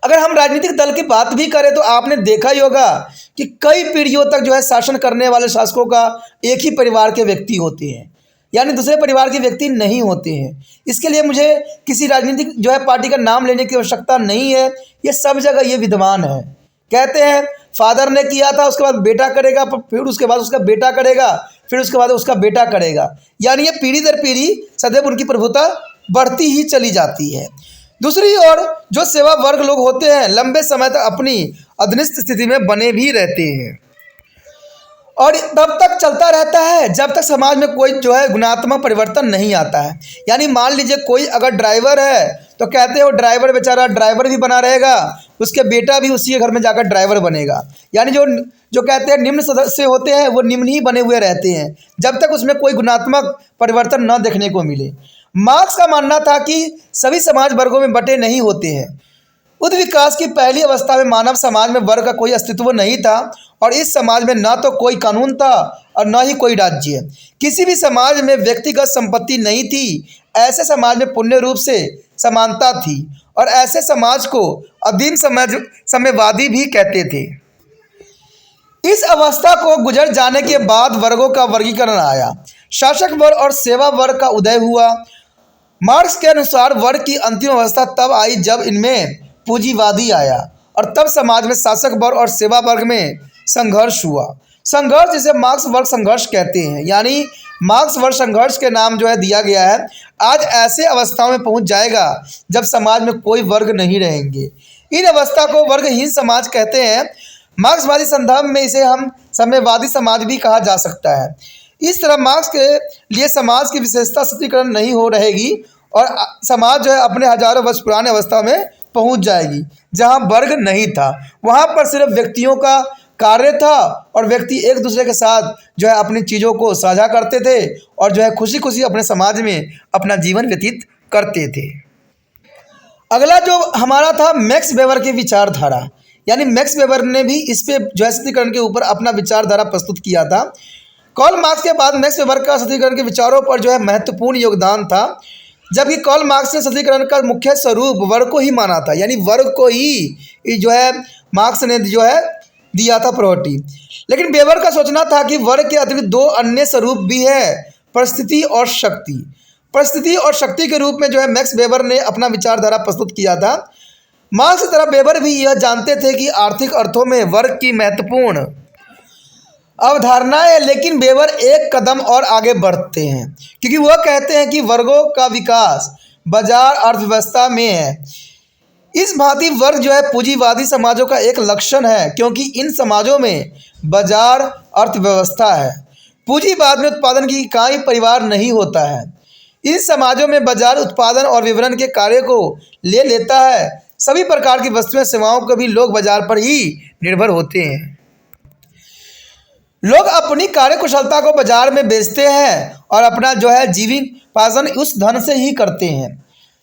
अगर हम राजनीतिक दल की बात भी करें तो आपने देखा ही होगा कि कई पीढ़ियों तक जो है शासन करने वाले शासकों का एक ही परिवार के व्यक्ति होते हैं, यानी दूसरे परिवार के व्यक्ति नहीं होते हैं। इसके लिए मुझे किसी राजनीतिक जो है पार्टी का नाम लेने की आवश्यकता नहीं है, ये सब जगह ये विद्यमान है। कहते हैं फादर ने किया था, उसके बाद बेटा करेगा, फिर उसके बाद उसका बेटा करेगा, फिर उसके बाद उसका बेटा करेगा, यानी ये पीढ़ी दर पीढ़ी सदैव उनकी प्रभुता बढ़ती ही चली जाती है। दूसरी ओर जो सेवा वर्ग लोग होते हैं लंबे समय तक अपनी अधीनस्थ स्थिति में बने भी रहते हैं और तब तक चलता रहता है जब तक समाज में कोई जो है गुणात्मक परिवर्तन नहीं आता है। यानी मान लीजिए कोई अगर ड्राइवर है तो कहते हैं वो ड्राइवर बेचारा ड्राइवर भी बना रहेगा, उसके बेटा भी उसी के घर में जाकर ड्राइवर बनेगा। यानी जो कहते हैं निम्न सदस्य होते हैं वो निम्न ही बने हुए रहते हैं जब तक उसमें कोई गुणात्मक परिवर्तन न देखने को मिले। मार्क्स का मानना था कि सभी समाज वर्गों में बटे नहीं होते हैं। उद्ध विकास की पहली अवस्था में मानव समाज में वर्ग का कोई अस्तित्व नहीं था और इस समाज में न तो कोई कानून था और न ही कोई राज्य। किसी भी समाज में व्यक्तिगत संपत्ति नहीं थी। ऐसे समाज में पूर्ण रूप से समानता थी और ऐसे समाज को अधीन साम्यवादी भी कहते थे। इस अवस्था को गुजर जाने के बाद वर्गों का वर्गीकरण आया, शासक वर्ग और सेवा वर्ग का उदय हुआ। मार्क्स के अनुसार वर्ग की अंतिम अवस्था तब आई जब इनमें पूंजीवादी आया और तब समाज में शासक वर्ग और सेवा वर्ग में संघर्ष हुआ। संघर्ष जिसे मार्क्स वर्ग संघर्ष कहते हैं, यानी मार्क्स वर्ग संघर्ष के नाम जो है दिया गया है। आज ऐसे अवस्थाओं में पहुंच जाएगा जब समाज में कोई वर्ग नहीं रहेंगे। इन अवस्था को वर्गहीन समाज कहते हैं। मार्क्सवादी संदर्भ में इसे हम साम्यवादी समाज भी कहा जा सकता है। इस तरह मार्क्स के लिए समाज की विशेषता सशक्तिकरण नहीं हो रहेगी और समाज जो है अपने हजारों वर्ष पुराने अवस्था में पहुंच जाएगी जहां वर्ग नहीं था। वहां पर सिर्फ व्यक्तियों का कार्य था और व्यक्ति एक दूसरे के साथ जो है अपनी चीज़ों को साझा करते थे और जो है खुशी खुशी अपने समाज में अपना जीवन व्यतीत करते थे। अगला जो हमारा था मैक्स वेबर की विचारधारा, यानी मैक्स वेबर ने भी इस पे जो है सशक्तिकरण के ऊपर अपना विचारधारा प्रस्तुत किया था। कार्ल मार्क्स के बाद मैक्स वेबर का सशक्तिकरण के विचारों पर जो है महत्वपूर्ण योगदान था, जबकि कार्ल मार्क्स ने सशक्तिकरण का मुख्य स्वरूप वर्ग को ही माना था, यानी वर्ग को ही जो है मार्क्स ने जो है दिया था प्रायोरिटी। लेकिन वेबर का सोचना था कि वर्ग के अतिरिक्त दो अन्य स्वरूप भी है, परिस्थिति और शक्ति। परिस्थिति और शक्ति के रूप में जो है मैक्स वेबर ने अपना विचारधारा प्रस्तुत किया था। मार्क्स की तरह वेबर भी यह जानते थे कि आर्थिक अर्थों में वर्ग की महत्वपूर्ण अवधारणा है, लेकिन वेबर एक कदम और आगे बढ़ते हैं क्योंकि वह कहते हैं कि वर्गों का विकास बाजार अर्थव्यवस्था में है। इस भांति वर्ग जो है पूंजीवादी समाजों का एक लक्षण है क्योंकि इन समाजों में बाजार अर्थव्यवस्था है। पूंजीवाद में उत्पादन की इकाई परिवार नहीं होता है। इन समाजों में बाजार उत्पादन और विपणन के कार्य को ले लेता है। सभी प्रकार की वस्तुएं सेवाओं को भी लोग बाजार पर ही निर्भर होते हैं। लोग अपनी कार्यकुशलता को बाजार में बेचते हैं और अपना जो है जीविकोपार्जन उस धन से ही करते हैं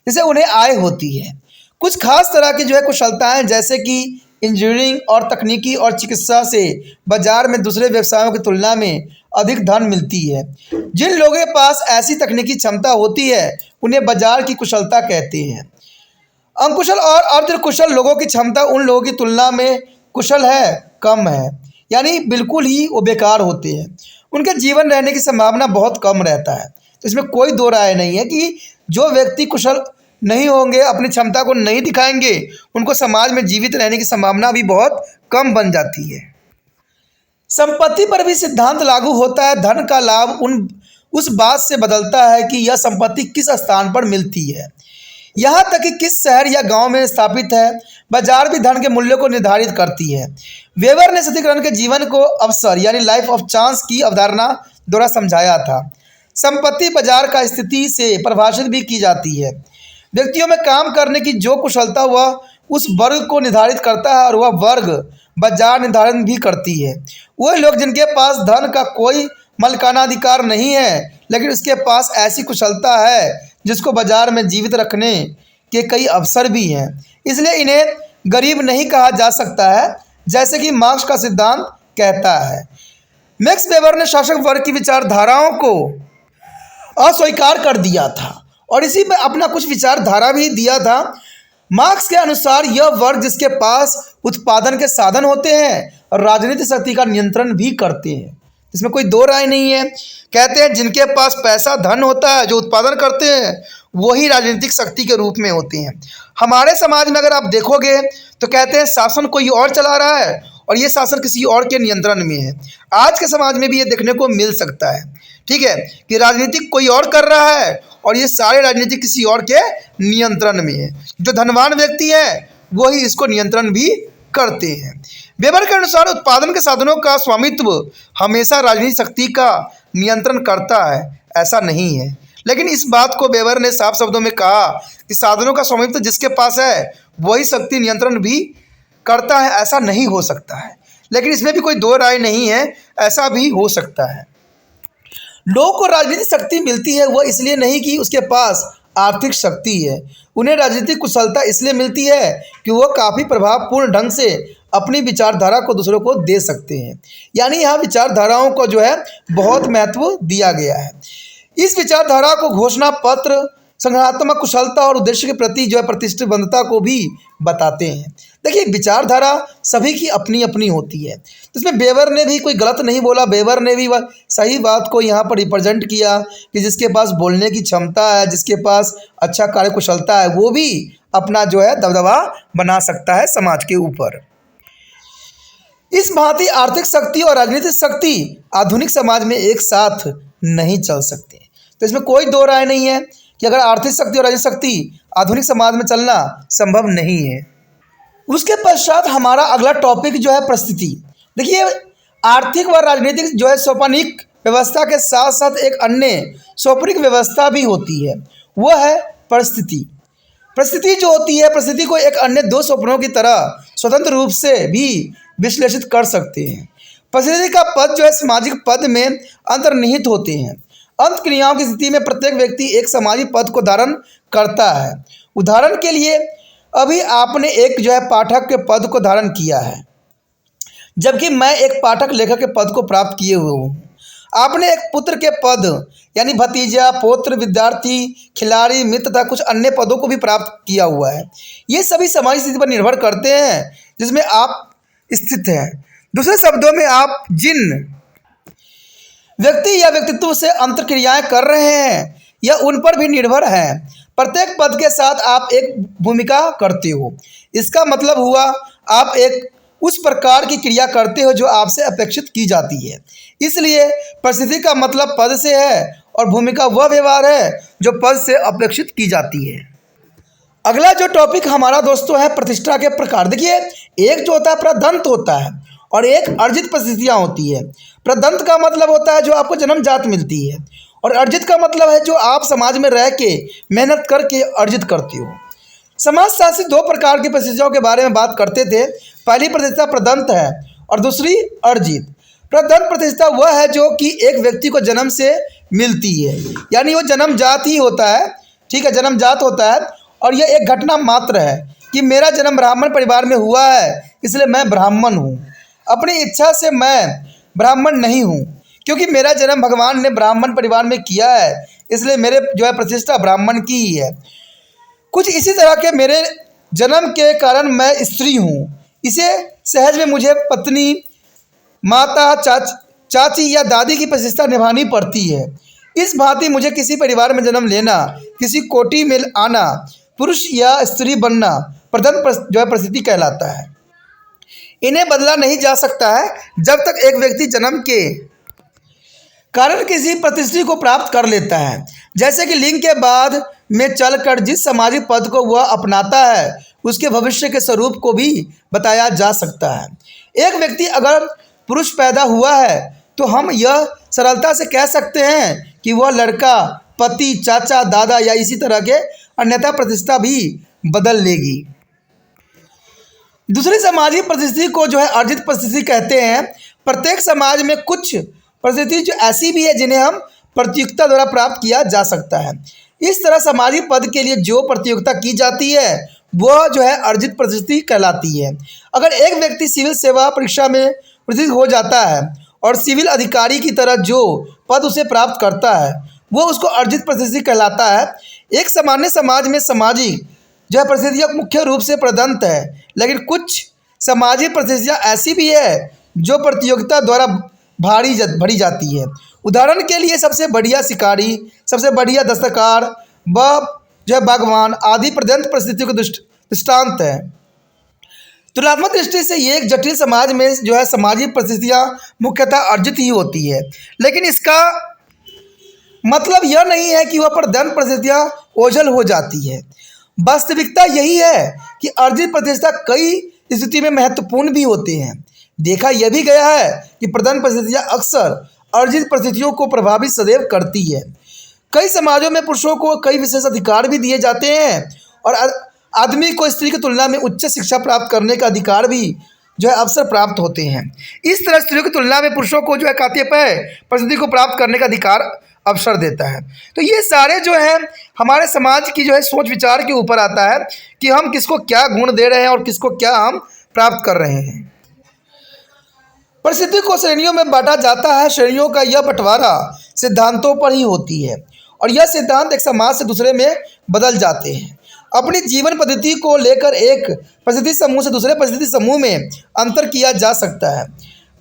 जिससे उन्हें आय होती है। कुछ खास तरह की जो है कुशलताएं जैसे कि इंजीनियरिंग और तकनीकी और चिकित्सा से बाजार में दूसरे व्यवसायों की तुलना में अधिक धन मिलती है। जिन लोगों के पास ऐसी तकनीकी क्षमता होती है उन्हें बाजार की कुशलता कहते हैं। अकुशल और अर्धकुशल लोगों की क्षमता उन लोगों की तुलना में कुशल है कम है, यानी बिल्कुल ही वो बेकार होते हैं। उनके जीवन रहने की संभावना बहुत कम रहता है। तो इसमें कोई दो राय नहीं है कि जो व्यक्ति कुशल नहीं होंगे, अपनी क्षमता को नहीं दिखाएंगे, उनको समाज में जीवित रहने की संभावना भी बहुत कम बन जाती है। संपत्ति पर भी सिद्धांत लागू होता है। धन का लाभ उस बात से बदलता है कि यह संपत्ति किस स्थान पर मिलती है, यहाँ तक कि किस शहर या गांव में स्थापित है। बाजार भी धन के मूल्य को निर्धारित करती है। वेबर ने सटीकरण के जीवन को अवसर यानी लाइफ ऑफ चांस की अवधारणा द्वारा समझाया था। संपत्ति बाजार का स्थिति से परिभाषित भी की जाती है। व्यक्तियों में काम करने की जो कुशलता वह उस वर्ग को निर्धारित करता है और वह वर्ग बाजार निर्धारण भी करती है। वह लोग जिनके पास धन का कोई मालिकाना अधिकार नहीं है लेकिन उसके पास ऐसी कुशलता है जिसको बाजार में जीवित रखने के कई अवसर भी हैं, इसलिए इन्हें गरीब नहीं कहा जा सकता है, जैसे कि मार्क्स का सिद्धांत कहता है। मैक्स वेबर ने शासक वर्ग की विचारधाराओं को अस्वीकार कर दिया था और इसी में अपना कुछ विचारधारा भी दिया था। मार्क्स के अनुसार यह वर्ग जिसके पास उत्पादन के साधन होते हैं और राजनीतिक शक्ति का नियंत्रण भी करते हैं, इसमें कोई दो राय नहीं है। कहते हैं जिनके पास पैसा धन होता है, जो उत्पादन करते हैं, वही राजनीतिक शक्ति के रूप में होते हैं। हमारे समाज में अगर आप देखोगे तो कहते हैं शासन कोई और चला रहा है और ये शासन किसी और के नियंत्रण में है। आज के समाज में भी ये देखने को मिल सकता है, ठीक है, कि राजनीतिक कोई और कर रहा है और ये सारे राजनीतिक किसी और के नियंत्रण में है। जो धनवान व्यक्ति है वही इसको नियंत्रण भी करते हैं। वेबर के अनुसार उत्पादन के साधनों का स्वामित्व हमेशा राजनीतिक शक्ति का नियंत्रण करता है, ऐसा नहीं है। लेकिन इस बात को वेबर ने साफ शब्दों में कहा कि साधनों का स्वामित्व जिसके पास है वही शक्ति नियंत्रण भी करता है, ऐसा नहीं हो सकता है। लेकिन इसमें भी कोई दो राय नहीं है, ऐसा भी हो सकता है। लोगों को राजनीतिक शक्ति मिलती है वह इसलिए नहीं कि उसके पास आर्थिक शक्ति है, उन्हें राजनीतिक कुशलता इसलिए मिलती है कि वह काफ़ी प्रभावपूर्ण ढंग से अपनी विचारधारा को दूसरों को दे सकते हैं। यानी यहाँ विचारधाराओं को जो है बहुत महत्व दिया गया है। इस विचारधारा को घोषणा पत्र, संगठनात्मक कुशलता और उद्देश्य के प्रति जो है प्रतिष्ठितता को भी बताते हैं। देखिए विचारधारा सभी की अपनी अपनी होती है, तो इसमें वेबर ने भी कोई गलत नहीं बोला। वेबर ने भी वह सही बात को यहाँ पर रिप्रेजेंट किया कि जिसके पास बोलने की क्षमता है, जिसके पास अच्छा कार्य कुशलता है, वो भी अपना जो है दबदबा बना सकता है समाज के ऊपर। इस भांति आर्थिक शक्ति और राजनीतिक शक्ति आधुनिक समाज में एक साथ नहीं चल सकते। तो इसमें कोई दो राय नहीं है कि अगर आर्थिक शक्ति और राजनीतिक शक्ति आधुनिक समाज में चलना संभव नहीं है। उसके पश्चात हमारा अगला टॉपिक जो है परिस्थिति। देखिए आर्थिक व राजनीतिक जो है सोपानिक व्यवस्था के साथ साथ एक अन्य सोपानिक व्यवस्था भी होती है, वह है परिस्थिति। परिस्थिति जो होती है, परिस्थिति को एक अन्य दो सोपानों की तरह स्वतंत्र रूप से भी विश्लेषित कर सकते हैं। परिस्थिति का पद जो है सामाजिक पद में अंतर्निहित होते हैं। अंत क्रियाओं की स्थिति में प्रत्येक व्यक्ति एक सामाजिक पद को धारण करता है। उदाहरण के लिए अभी आपने एक जो है पाठक के पद को धारण किया है, जबकि मैं एक पाठक लेखक के पद को प्राप्त किए हुए हूँ। आपने एक पुत्र के पद यानी भतीजा, पौत्र, विद्यार्थी, खिलाड़ी, मित्र तथा कुछ अन्य पदों को भी प्राप्त किया हुआ है। ये सभी सामाजिक स्थिति पर निर्भर करते हैं जिसमें आप स्थित हैं। दूसरे शब्दों में आप जिन व्यक्ति या व्यक्तित्व से अंतर्क्रियाएं कर रहे हैं यह उन पर भी निर्भर है। प्रत्येक पद के साथ आप एक भूमिका करते हो। इसका मतलब हुआ आप एक उस प्रकार की क्रिया करते हो जो आपसे अपेक्षित की जाती है। इसलिए परिस्थिति का मतलब पद से है और भूमिका वह व्यवहार है जो पद से अपेक्षित की जाती है। अगला जो टॉपिक हमारा दोस्तों है प्रतिष्ठा के प्रकार। देखिए एक जो होता है प्रदंत होता है और एक अर्जित परिस्थितियाँ होती है। प्रदंत का मतलब होता है जो आपको जन्मजात मिलती है और अर्जित का मतलब है जो आप समाज में रह के मेहनत करके अर्जित करते हो। समाजशास्त्री दो प्रकार की परिस्थितियों के बारे में बात करते थे। पहली प्रतिष्ठा प्रदंत है और दूसरी अर्जित। प्रदंत प्रतिष्ठा वह है जो कि एक व्यक्ति को जन्म से मिलती है, यानी वो जन्मजात ही होता है, ठीक है, जन्मजात होता है और यह एक घटना मात्र है कि मेरा जन्म ब्राह्मण परिवार में हुआ है इसलिए मैं ब्राह्मण हूँ। अपनी इच्छा से मैं ब्राह्मण नहीं हूँ, क्योंकि मेरा जन्म भगवान ने ब्राह्मण परिवार में किया है इसलिए मेरे जो है प्रतिष्ठा ब्राह्मण की ही है। कुछ इसी तरह के मेरे जन्म के कारण मैं स्त्री हूँ, इसे सहज में मुझे पत्नी, माता, चाची या दादी की प्रतिष्ठा निभानी पड़ती है। इस भांति मुझे किसी परिवार में जन्म लेना, किसी कोटि में आना, पुरुष या स्त्री बनना प्रधान जो है परिस्थिति कहलाता है। इन्हें बदला नहीं जा सकता है जब तक एक व्यक्ति जन्म के कारण किसी परिस्थिति को प्राप्त कर लेता है। जैसे कि लिंग के बाद में चलकर जिस सामाजिक पद को वह अपनाता है उसके भविष्य के स्वरूप को भी बताया जा सकता है। एक व्यक्ति अगर पुरुष पैदा हुआ है तो हम यह सरलता से कह सकते हैं कि वह लड़का, पति, चाचा, दादा या इसी तरह के अन्यथा प्रतिष्ठा भी बदल लेगी। दूसरी सामाजिक परिस्थिति को जो है अर्जित परिस्थिति कहते हैं। प्रत्येक समाज में कुछ परिस्थिति जो ऐसी भी है जिन्हें हम प्रतियोगिता द्वारा प्राप्त किया जा सकता है। इस तरह सामाजिक पद के लिए जो प्रतियोगिता की जाती है वह जो है अर्जित परिस्थिति कहलाती है। अगर एक व्यक्ति सिविल सेवा परीक्षा में प्रतिष्ठित हो जाता है और सिविल अधिकारी की तरह जो पद उसे प्राप्त करता है वो उसको अर्जित परिस्थिति कहलाता है। एक सामान्य समाज में सामाजिक जो है परिस्थितियाँ मुख्य रूप से प्रदत्त है, लेकिन कुछ सामाजिक परिस्थितियाँ ऐसी भी है जो प्रतियोगिता द्वारा भरी जाती है। उदाहरण के लिए सबसे बढ़िया शिकारी, सबसे बढ़िया दस्तकार व जो है बागवान आदि प्रदत्त परिस्थितियों के दृष्टांत है। तुलनात्मक दृष्टि से ये एक जटिल समाज में जो है सामाजिक परिस्थितियाँ मुख्यतः अर्जित ही होती है, लेकिन इसका मतलब यह नहीं है कि वह प्रदत्त परिस्थितियाँ ओझल हो जाती है। वास्तविकता यही है कि अर्जित प्रतिष्ठा कई स्थिति में महत्वपूर्ण भी होते हैं। देखा यह भी गया है कि प्रदत्त परिस्थितियाँ अक्सर अर्जित परिस्थितियों को प्रभावित सदैव करती है। कई समाजों में पुरुषों को कई विशेष अधिकार भी दिए जाते हैं और आदमी को स्त्री की तुलना में उच्च शिक्षा प्राप्त करने का अधिकार भी जो है अवसर प्राप्त होते हैं। इस तरह स्त्रियों की तुलना में पुरुषों को जो है कतिपय परिस्थिति को प्राप्त करने का अधिकार अवसर देता है। तो ये सारे जो है हमारे समाज की जो है सोच विचार के ऊपर आता है कि हम किसको क्या गुण दे रहे हैं और किसको क्या हम प्राप्त कर रहे हैं। परिस्थिति को श्रेणियों में बांटा जाता है। श्रेणियों का यह बंटवारा सिद्धांतों पर ही होती है और यह सिद्धांत एक समाज से दूसरे में बदल जाते हैं। अपनी जीवन पद्धति को लेकर एक परिस्थिति समूह से दूसरे परिस्थिति समूह में अंतर किया जा सकता है।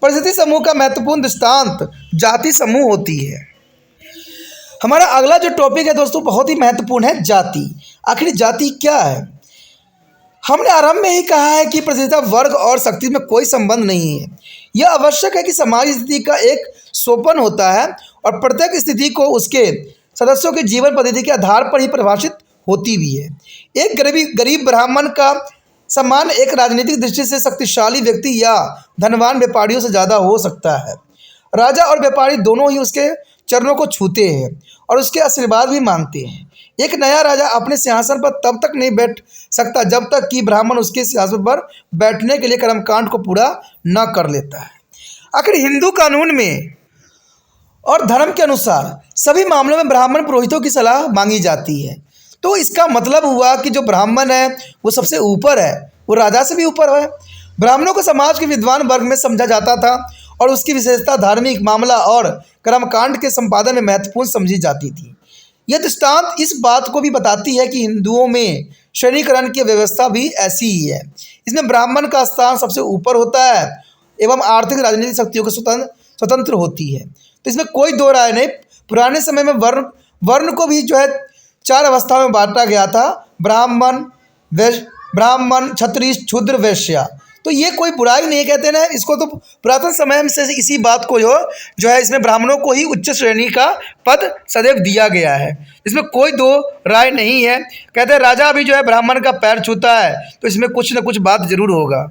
परिस्थिति समूह का महत्वपूर्ण दृष्टांत जाति समूह होती है। हमारा अगला जो टॉपिक है दोस्तों बहुत ही महत्वपूर्ण है, जाति। आखिर जाति क्या है? हमने आरंभ में ही कहा है कि प्रतिष्ठा, वर्ग और शक्ति में कोई संबंध नहीं है। यह आवश्यक है कि समाज स्थिति का एक सोपान होता है और प्रत्येक स्थिति को उसके सदस्यों के जीवन पद्धति के आधार पर ही परिभाषित होती भी है। एक गरीब ब्राह्मण का सम्मान एक राजनीतिक दृष्टि से शक्तिशाली व्यक्ति या धनवान व्यापारियों से ज़्यादा हो सकता है। राजा और व्यापारी दोनों ही उसके चरणों को छूते हैं और उसके आशीर्वाद भी मांगते हैं। एक नया राजा अपने सिंहासन पर तब तक नहीं बैठ सकता जब तक कि ब्राह्मण उसके सिंहासन पर बैठने के लिए कर्मकांड को पूरा न कर लेता है। आखिर हिंदू कानून में और धर्म के अनुसार सभी मामलों में ब्राह्मण पुरोहितों की सलाह मांगी जाती है। तो इसका मतलब हुआ कि जो ब्राह्मण है वो सबसे ऊपर है, वो राजा से भी ऊपर है। ब्राह्मणों को समाज के विद्वान वर्ग में समझा जाता था और उसकी विशेषता धार्मिक मामला और कर्मकांड के संपादन में महत्वपूर्ण समझी जाती थी। यह दृष्टांत इस बात को भी बताती है कि हिंदुओं में श्रेणीकरण की व्यवस्था भी ऐसी ही है। इसमें ब्राह्मण का स्थान सबसे ऊपर होता है एवं आर्थिक राजनीतिक शक्तियों के स्वतंत्र होती है। तो इसमें कोई दो राय नहीं। पुराने समय में वर्ण को भी जो है 4 अवस्थाओं में बांटा गया था: ब्राह्मण, क्षत्रिय, शूद्र, वैश्य। तो ये कोई बुराई नहीं कहते ना इसको, तो पुरातन समय से इसी बात को जो है इसमें ब्राह्मणों को ही उच्च श्रेणी का पद सदैव दिया गया है। इसमें कोई दो राय नहीं है। कहते हैं राजा भी जो है ब्राह्मण का पैर छूता है, तो इसमें कुछ न कुछ बात जरूर होगा।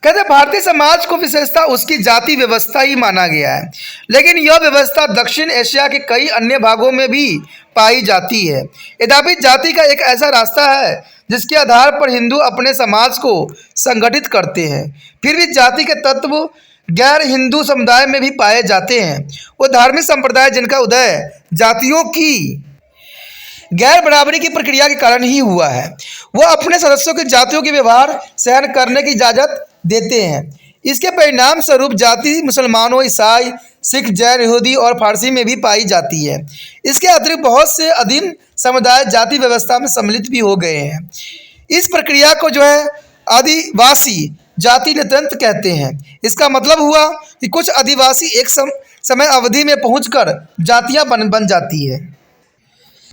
कहते हैं भारतीय समाज को विशेषता उसकी जाति व्यवस्था ही माना गया है, लेकिन यह व्यवस्था दक्षिण एशिया के कई अन्य भागों में भी पाई जाती है। यद्यपि जाति का एक ऐसा रास्ता है जिसके आधार पर हिंदू अपने समाज को संगठित करते हैं, फिर भी जाति के तत्व गैर हिंदू समुदाय में भी पाए जाते हैं। वो धार्मिक संप्रदाय जिनका उदय जातियों की गैर बराबरी की प्रक्रिया के कारण ही हुआ है, वो अपने सदस्यों के जातियों के व्यवहार सहन करने की इजाज़त देते हैं। इसके परिणाम स्वरूप जाति मुसलमानों, ईसाई, सिख, जैन, यहूदी और फारसी में भी पाई जाती है। इसके अतिरिक्त बहुत से अधीन समुदाय जाति व्यवस्था में सम्मिलित भी हो गए हैं। इस प्रक्रिया को जो है आदिवासी जाति नेतृत्व कहते हैं। इसका मतलब हुआ कि कुछ आदिवासी एक समय अवधि में पहुंचकर जातियां बन जाती है।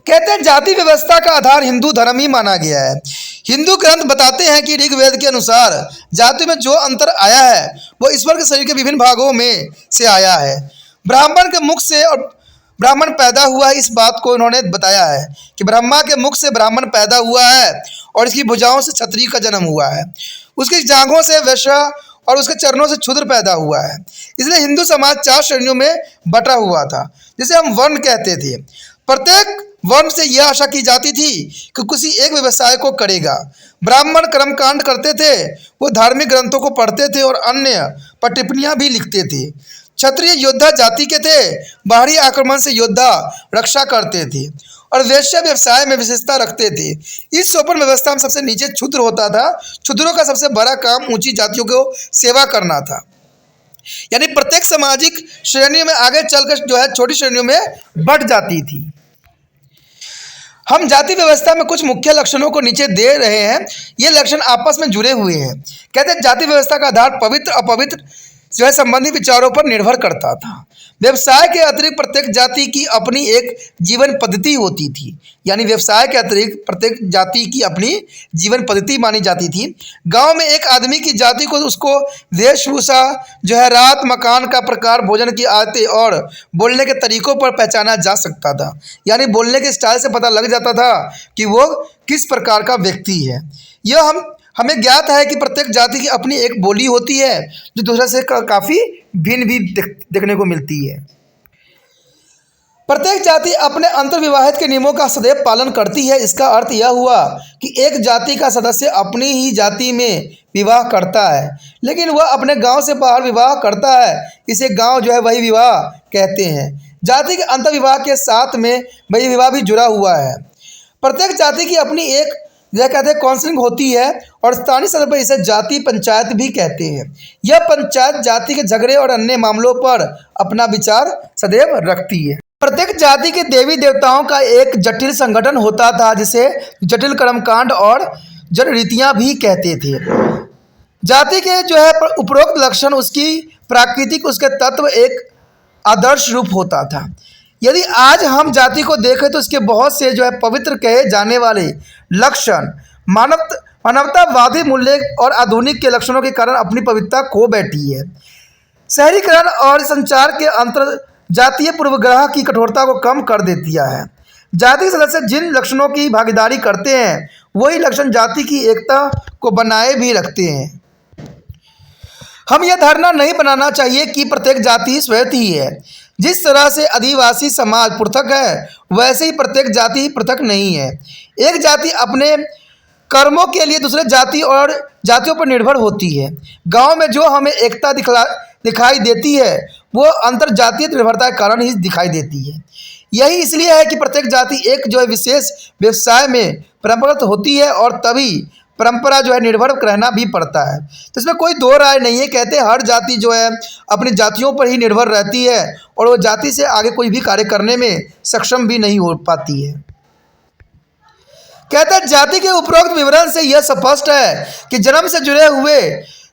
कहते हैं जाति व्यवस्था का आधार हिंदू धर्म ही माना गया है। हिंदू ग्रंथ बताते हैं कि ऋग्वेद के अनुसार जाति में जो अंतर आया है वो ईश्वर के शरीर के विभिन्न भागों में से आया है। ब्राह्मण के मुख से और ब्राह्मण पैदा हुआ है, इस बात को इन्होंने बताया है कि ब्रह्मा के मुख से ब्राह्मण पैदा हुआ है और इसकी भुजाओं से क्षत्रिय का जन्म हुआ है, उसकी जांघों से वैश्य और उसके चरणों से क्षुद्र पैदा हुआ है। इसलिए हिंदू समाज 4 श्रेणियों में बटा हुआ था, जिसे हम वर्ण कहते थे। प्रत्येक वर्ण से यह आशा की जाती थी कि किसी एक व्यवसाय को करेगा। ब्राह्मण कर्मकांड करते थे, वो धार्मिक ग्रंथों को पढ़ते थे और अन्य पर टिप्पणियां भी लिखते थे। क्षत्रिय योद्धा जाति के थे, बाहरी आक्रमण से योद्धा रक्षा करते थे और वैश्य व्यवसाय में विशेषता रखते थे। इस सोपन व्यवस्था में सबसे नीचे क्षुद्र होता था। क्षुद्रों का सबसे बड़ा काम ऊंची जातियों को सेवा करना था। यानी प्रत्येक सामाजिक श्रेणियों में आगे चलकर जो है छोटी श्रेणियों में बढ़ जाती थी। हम जाति व्यवस्था में कुछ मुख्य लक्षणों को नीचे दे रहे हैं। ये लक्षण आपस में जुड़े हुए हैं। कहते हैं जाति व्यवस्था का आधार पवित्र अपवित्र जो है संबंधी विचारों पर निर्भर करता था। व्यवसाय के अतिरिक्त प्रत्येक जाति की अपनी एक जीवन पद्धति होती थी। यानी व्यवसाय के अतिरिक्त प्रत्येक जाति की अपनी जीवन पद्धति मानी जाती थी। गांव में एक आदमी की जाति को उसको वेशभूषा जो है, रात, मकान का प्रकार, भोजन की आदतें और बोलने के तरीकों पर पहचाना जा सकता था। यानी बोलने के स्टाइल से पता लग जाता था कि वो किस प्रकार का व्यक्ति है। यह हमें ज्ञात है कि प्रत्येक जाति की अपनी एक बोली होती है जो दूसरे से काफ़ी भिन्न भी देखने को मिलती है। प्रत्येक जाति अपने अंतर्विवाहित के नियमों का सदैव पालन करती है। इसका अर्थ यह हुआ कि एक जाति का सदस्य अपनी ही जाति में विवाह करता है, लेकिन वह अपने गांव से बाहर विवाह करता है। इसे गांव जो है वही विवाह कहते हैं। जाति के अंतर्विवाह के साथ में वही विवाह भी जुड़ा हुआ है। प्रत्येक जाति की अपनी एक यह कहते हैं काउंसिलिंग होती है और स्थानीय स्तर पर इसे जाति पंचायत भी कहते हैं। यह पंचायत जाति के झगड़े और अन्य मामलों पर अपना विचार सदैव रखती है। प्रत्येक जाति के देवी देवताओं का एक जटिल संगठन होता था, जिसे जटिल कर्मकांड और जड़ रीतियाँ भी कहते थे। जाति के जो है उपरोक्त लक्षण, उसकी प्राकृतिक, उसके तत्व एक आदर्श रूप होता था। यदि आज हम जाति को देखें तो इसके बहुत से जो है पवित्र कहे जाने वाले लक्षण मानवतावादी मूल्य और आधुनिक के लक्षणों के कारण अपनी पवित्रता खो बैठी है। शहरीकरण और संचार के अंतर जातीय पूर्वग्रह की कठोरता को कम कर देती है। जाति के सदस्य जिन लक्षणों की भागीदारी करते हैं वही लक्षण जाति की एकता को बनाए भी रखते हैं। हम यह धारणा नहीं बनाना चाहिए कि प्रत्येक जाति श्वेत ही है। जिस तरह से आदिवासी समाज पृथक है वैसे ही प्रत्येक जाति पृथक नहीं है। एक जाति अपने कर्मों के लिए दूसरे जाति और जातियों पर निर्भर होती है। गांव में जो हमें एकता दिखाई देती है वो अंतर जातीय निर्भरता के कारण ही दिखाई देती है। यही इसलिए है कि प्रत्येक जाति एक जो है विशेष व्यवसाय में परंपरागत होती है और तभी परंपरा जो है निर्भर रहना भी पड़ता है। तो इसमें कोई दो राय नहीं है। कहते हैं हर जाति जो है अपनी जातियों पर ही निर्भर रहती है और वो जाति से आगे कोई भी कार्य करने में सक्षम भी नहीं हो पाती है। कहते हैं जाति के उपरोक्त विवरण से यह स्पष्ट है कि जन्म से जुड़े हुए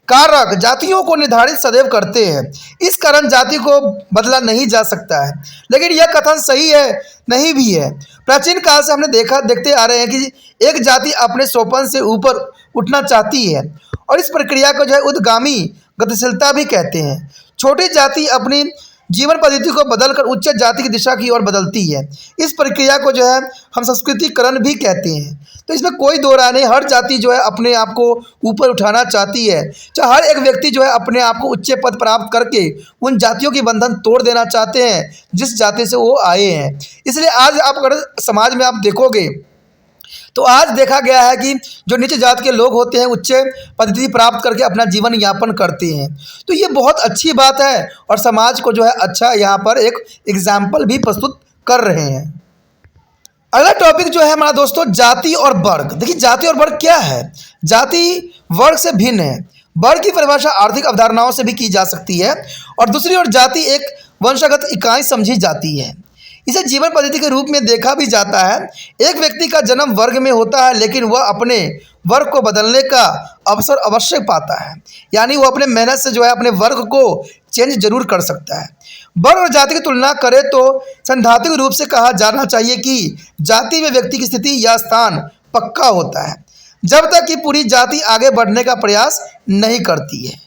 कारक जातियों को निर्धारित सदैव करते हैं। इस कारण जाति को बदला नहीं जा सकता है। लेकिन यह कथन सही है नहीं भी है। प्राचीन काल से हमने देखते आ रहे हैं कि एक जाति अपने सोपान से ऊपर उठना चाहती है और इस प्रक्रिया को जो है उद्गामी गतिशीलता भी कहते हैं। छोटी जाति अपनी जीवन पद्धति को बदलकर उच्च जाति की दिशा की ओर बदलती है। इस प्रक्रिया को जो है हम संस्कृतिकरण भी कहते हैं। तो इसमें कोई दो राय नहीं। हर जाति जो है अपने आप को ऊपर उठाना चाहती है। चाहे हर एक व्यक्ति जो है अपने आप को उच्च पद प्राप्त करके उन जातियों के बंधन तोड़ देना चाहते हैं जिस जाति से वो आए हैं। इसलिए आज आप अगर समाज में आप देखोगे तो आज देखा गया है कि जो नीचे जात के लोग होते हैं उच्च पद्धति प्राप्त करके अपना जीवन यापन करते हैं। तो ये बहुत अच्छी बात है और समाज को जो है अच्छा यहाँ पर एक एग्जाम्पल भी प्रस्तुत कर रहे हैं। अगला टॉपिक जो है हमारा दोस्तों जाति और वर्ग। देखिए जाति और वर्ग क्या है। जाति वर्ग से भिन्न है। वर्ग की परिभाषा आर्थिक अवधारणाओं से भी की जा सकती है और दूसरी ओर जाति एक वंशगत इकाई समझी जाती है। इसे जीवन पद्धति के रूप में देखा भी जाता है। एक व्यक्ति का जन्म वर्ग में होता है लेकिन वह अपने वर्ग को बदलने का अवसर अवश्य पाता है। यानी वो अपने मेहनत से जो है अपने वर्ग को चेंज जरूर कर सकता है। वर्ण और जाति की तुलना करें तो सैद्धांतिक रूप से कहा जाना चाहिए कि जाति में व्यक्ति की स्थिति या स्थान पक्का होता है जब तक कि पूरी जाति आगे बढ़ने का प्रयास नहीं करती है।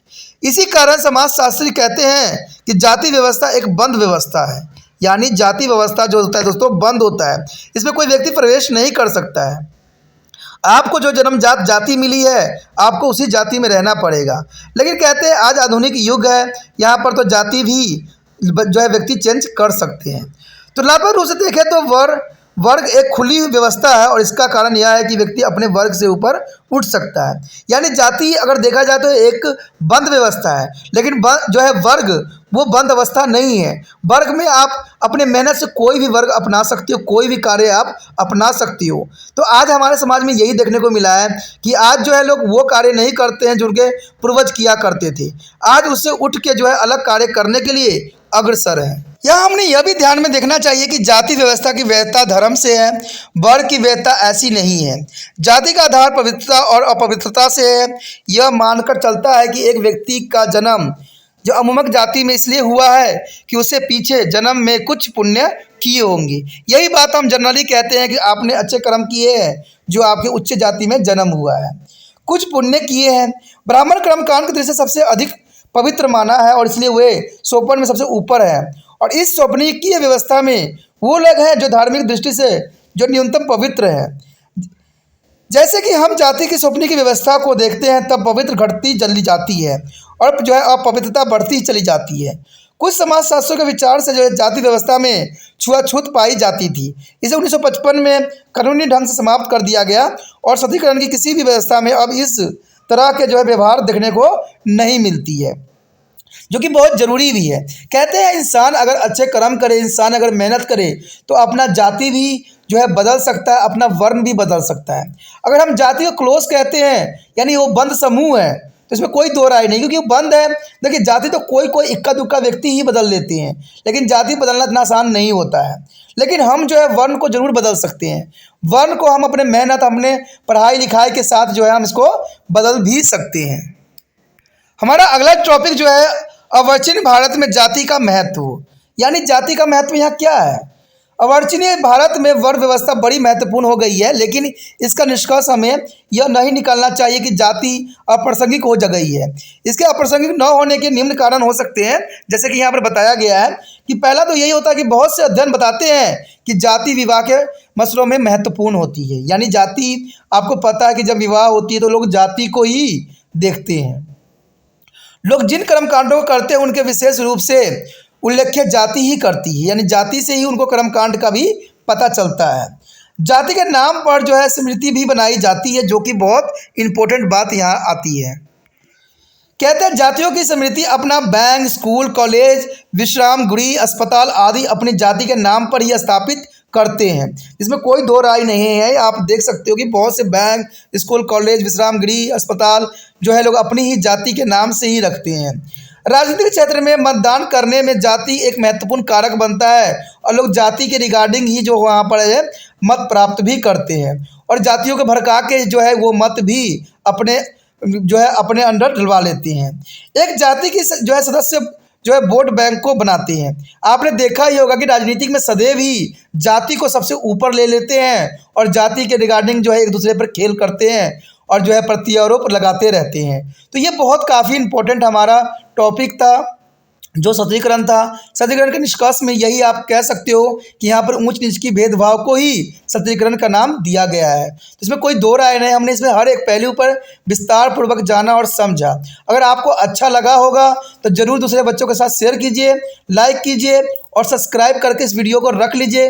इसी कारण समाजशास्त्री कहते हैं कि जाति व्यवस्था एक बंद व्यवस्था है, यानी जाति व्यवस्था जो होता है दोस्तों बंद होता है, इसमें कोई व्यक्ति प्रवेश नहीं कर सकता है। आपको जो जन्मजात जाति मिली है आपको उसी जाति में रहना पड़ेगा। लेकिन कहते हैं आज आधुनिक युग है, यहाँ पर तो जाति भी जो है व्यक्ति चेंज कर सकते हैं। तुलनात्मक रूप से देखें तो वर्ग एक खुली व्यवस्था है और इसका कारण यह है कि व्यक्ति अपने वर्ग से ऊपर उठ सकता है। यानी जाति अगर देखा जाए तो एक बंद व्यवस्था है, लेकिन जो है वर्ग वो बंद अवस्था नहीं है। वर्ग में आप अपने मेहनत से कोई भी वर्ग अपना सकते हो, कोई भी कार्य आप अपना सकती हो। तो आज हमारे समाज में यही देखने को मिला है कि आज जो है लोग वो कार्य नहीं करते हैं जो उनके पूर्वज किया करते थे, आज उससे उठ के जो है अलग कार्य करने के लिए अग्रसर है। यहाँ हमने यह भी ध्यान में देखना चाहिए कि जाति व्यवस्था की वैधता धर्म से है, वर्ग की वैधता ऐसी नहीं है। जाति का आधार पवित्रता और अपवित्रता से है। यह मानकर चलता है कि एक व्यक्ति का जन्म जो अमुमक जाति में इसलिए हुआ है कि उससे पीछे जन्म में कुछ पुण्य किए होंगे। यही बात हम जनरली कहते हैं कि आपने अच्छे कर्म किए हैं जो आपके उच्च जाति में जन्म हुआ है, कुछ पुण्य किए हैं। ब्राह्मण कर्मकांड की दृष्टि से सबसे अधिक पवित्र माना है और इसलिए वे सोपान में सबसे ऊपर है। और इस सोपनीकीय व्यवस्था में वो लोग हैं जो धार्मिक दृष्टि से जो न्यूनतम पवित्र है। जैसे कि हम जाति की सोपनी की व्यवस्था को देखते हैं तब पवित्र घटती चली जाती है और जो है अपवित्रता बढ़ती ही चली जाती है। कुछ समाजशास्त्रों के विचार से जो है जाति व्यवस्था में छुआछूत पाई जाती थी। इसे 1955 में कानूनी ढंग से समाप्त कर दिया गया और सतीकरण की किसी भी व्यवस्था में अब इस तरह के जो है व्यवहार देखने को नहीं मिलती है, जो कि बहुत ज़रूरी भी है। कहते हैं इंसान अगर अच्छे कर्म करे, इंसान अगर मेहनत करे तो अपना जाति भी जो है बदल सकता है, अपना वर्ण भी बदल सकता है। अगर हम जाति को क्लोज कहते हैं यानी वो बंद समूह है तो इसमें कोई दो राय नहीं, क्योंकि वो बंद है। देखिए जाति तो कोई इक्का दुक्का व्यक्ति ही बदल लेते हैं, लेकिन जाति बदलना इतना आसान नहीं होता है। लेकिन हम जो है वर्ण को जरूर बदल सकते हैं। वर्ण को हम अपने मेहनत, अपने पढ़ाई लिखाई के साथ जो है हम इसको बदल भी सकते हैं। हमारा अगला टॉपिक जो है अर्वाचीन भारत में जाति का महत्व, यानी जाति का महत्व यहाँ क्या है। अर्वाचीन भारत में वर्ण व्यवस्था बड़ी महत्वपूर्ण हो गई है, लेकिन इसका निष्कर्ष हमें यह नहीं निकालना चाहिए कि जाति अप्रासंगिक हो गई है। इसके अप्रासंगिक न होने के निम्न कारण हो सकते हैं, जैसे कि यहाँ पर बताया गया है कि पहला तो यही होता है कि बहुत से अध्ययन बताते हैं कि जाति विवाह के मसलों में महत्वपूर्ण होती है। यानी जाति, आपको पता है कि जब विवाह होती है तो लोग जाति को ही देखते हैं। लोग जिन कर्मकांडों को करते हैं उनके विशेष रूप से उल्लेख्य जाति ही करती है, यानी जाति से ही उनको कर्मकांड का भी पता चलता है। जाति के नाम पर जो है स्मृति भी बनाई जाती है, जो कि बहुत इंपॉर्टेंट बात यहाँ आती है। कहते हैं जातियों की स्मृति अपना बैंक, स्कूल, कॉलेज, विश्राम गृह, अस्पताल आदि अपनी जाति के नाम पर ही स्थापित करते हैं। इसमें कोई दो राय नहीं है। आप देख सकते हो कि बहुत से बैंक, स्कूल, कॉलेज, विश्राम गृह, अस्पताल जो है लोग अपनी ही जाति के नाम से ही रखते हैं। राजनीतिक क्षेत्र में मतदान करने में जाति एक महत्वपूर्ण कारक बनता है और लोग जाति के रिगार्डिंग ही जो वहाँ पर है मत प्राप्त भी करते हैं और जातियों को भड़का के जो है वो मत भी अपने अंडर डलवा लेते हैं। एक जाति की जो है सदस्य जो है वोट बैंक को बनाते हैं। आपने देखा ही होगा कि राजनीतिक में सदैव ही जाति को सबसे ऊपर ले लेते हैं और जाति के रिगार्डिंग जो है एक दूसरे पर खेल करते हैं और जो है प्रत्यारोप लगाते रहते हैं। तो ये बहुत काफ़ी इम्पोर्टेंट हमारा टॉपिक था जो सतीकरण था। सतीकरण के निष्कर्ष में यही आप कह सकते हो कि यहाँ पर ऊंच नीच की भेदभाव को ही सतीकरण का नाम दिया गया है। तो इसमें कोई दो राय नहीं, हमने इसमें हर एक पहलू पर विस्तार पूर्वक जाना और समझा। अगर आपको अच्छा लगा होगा तो ज़रूर दूसरे बच्चों के साथ शेयर कीजिए, लाइक कीजिए और सब्सक्राइब करके इस वीडियो को रख लीजिए।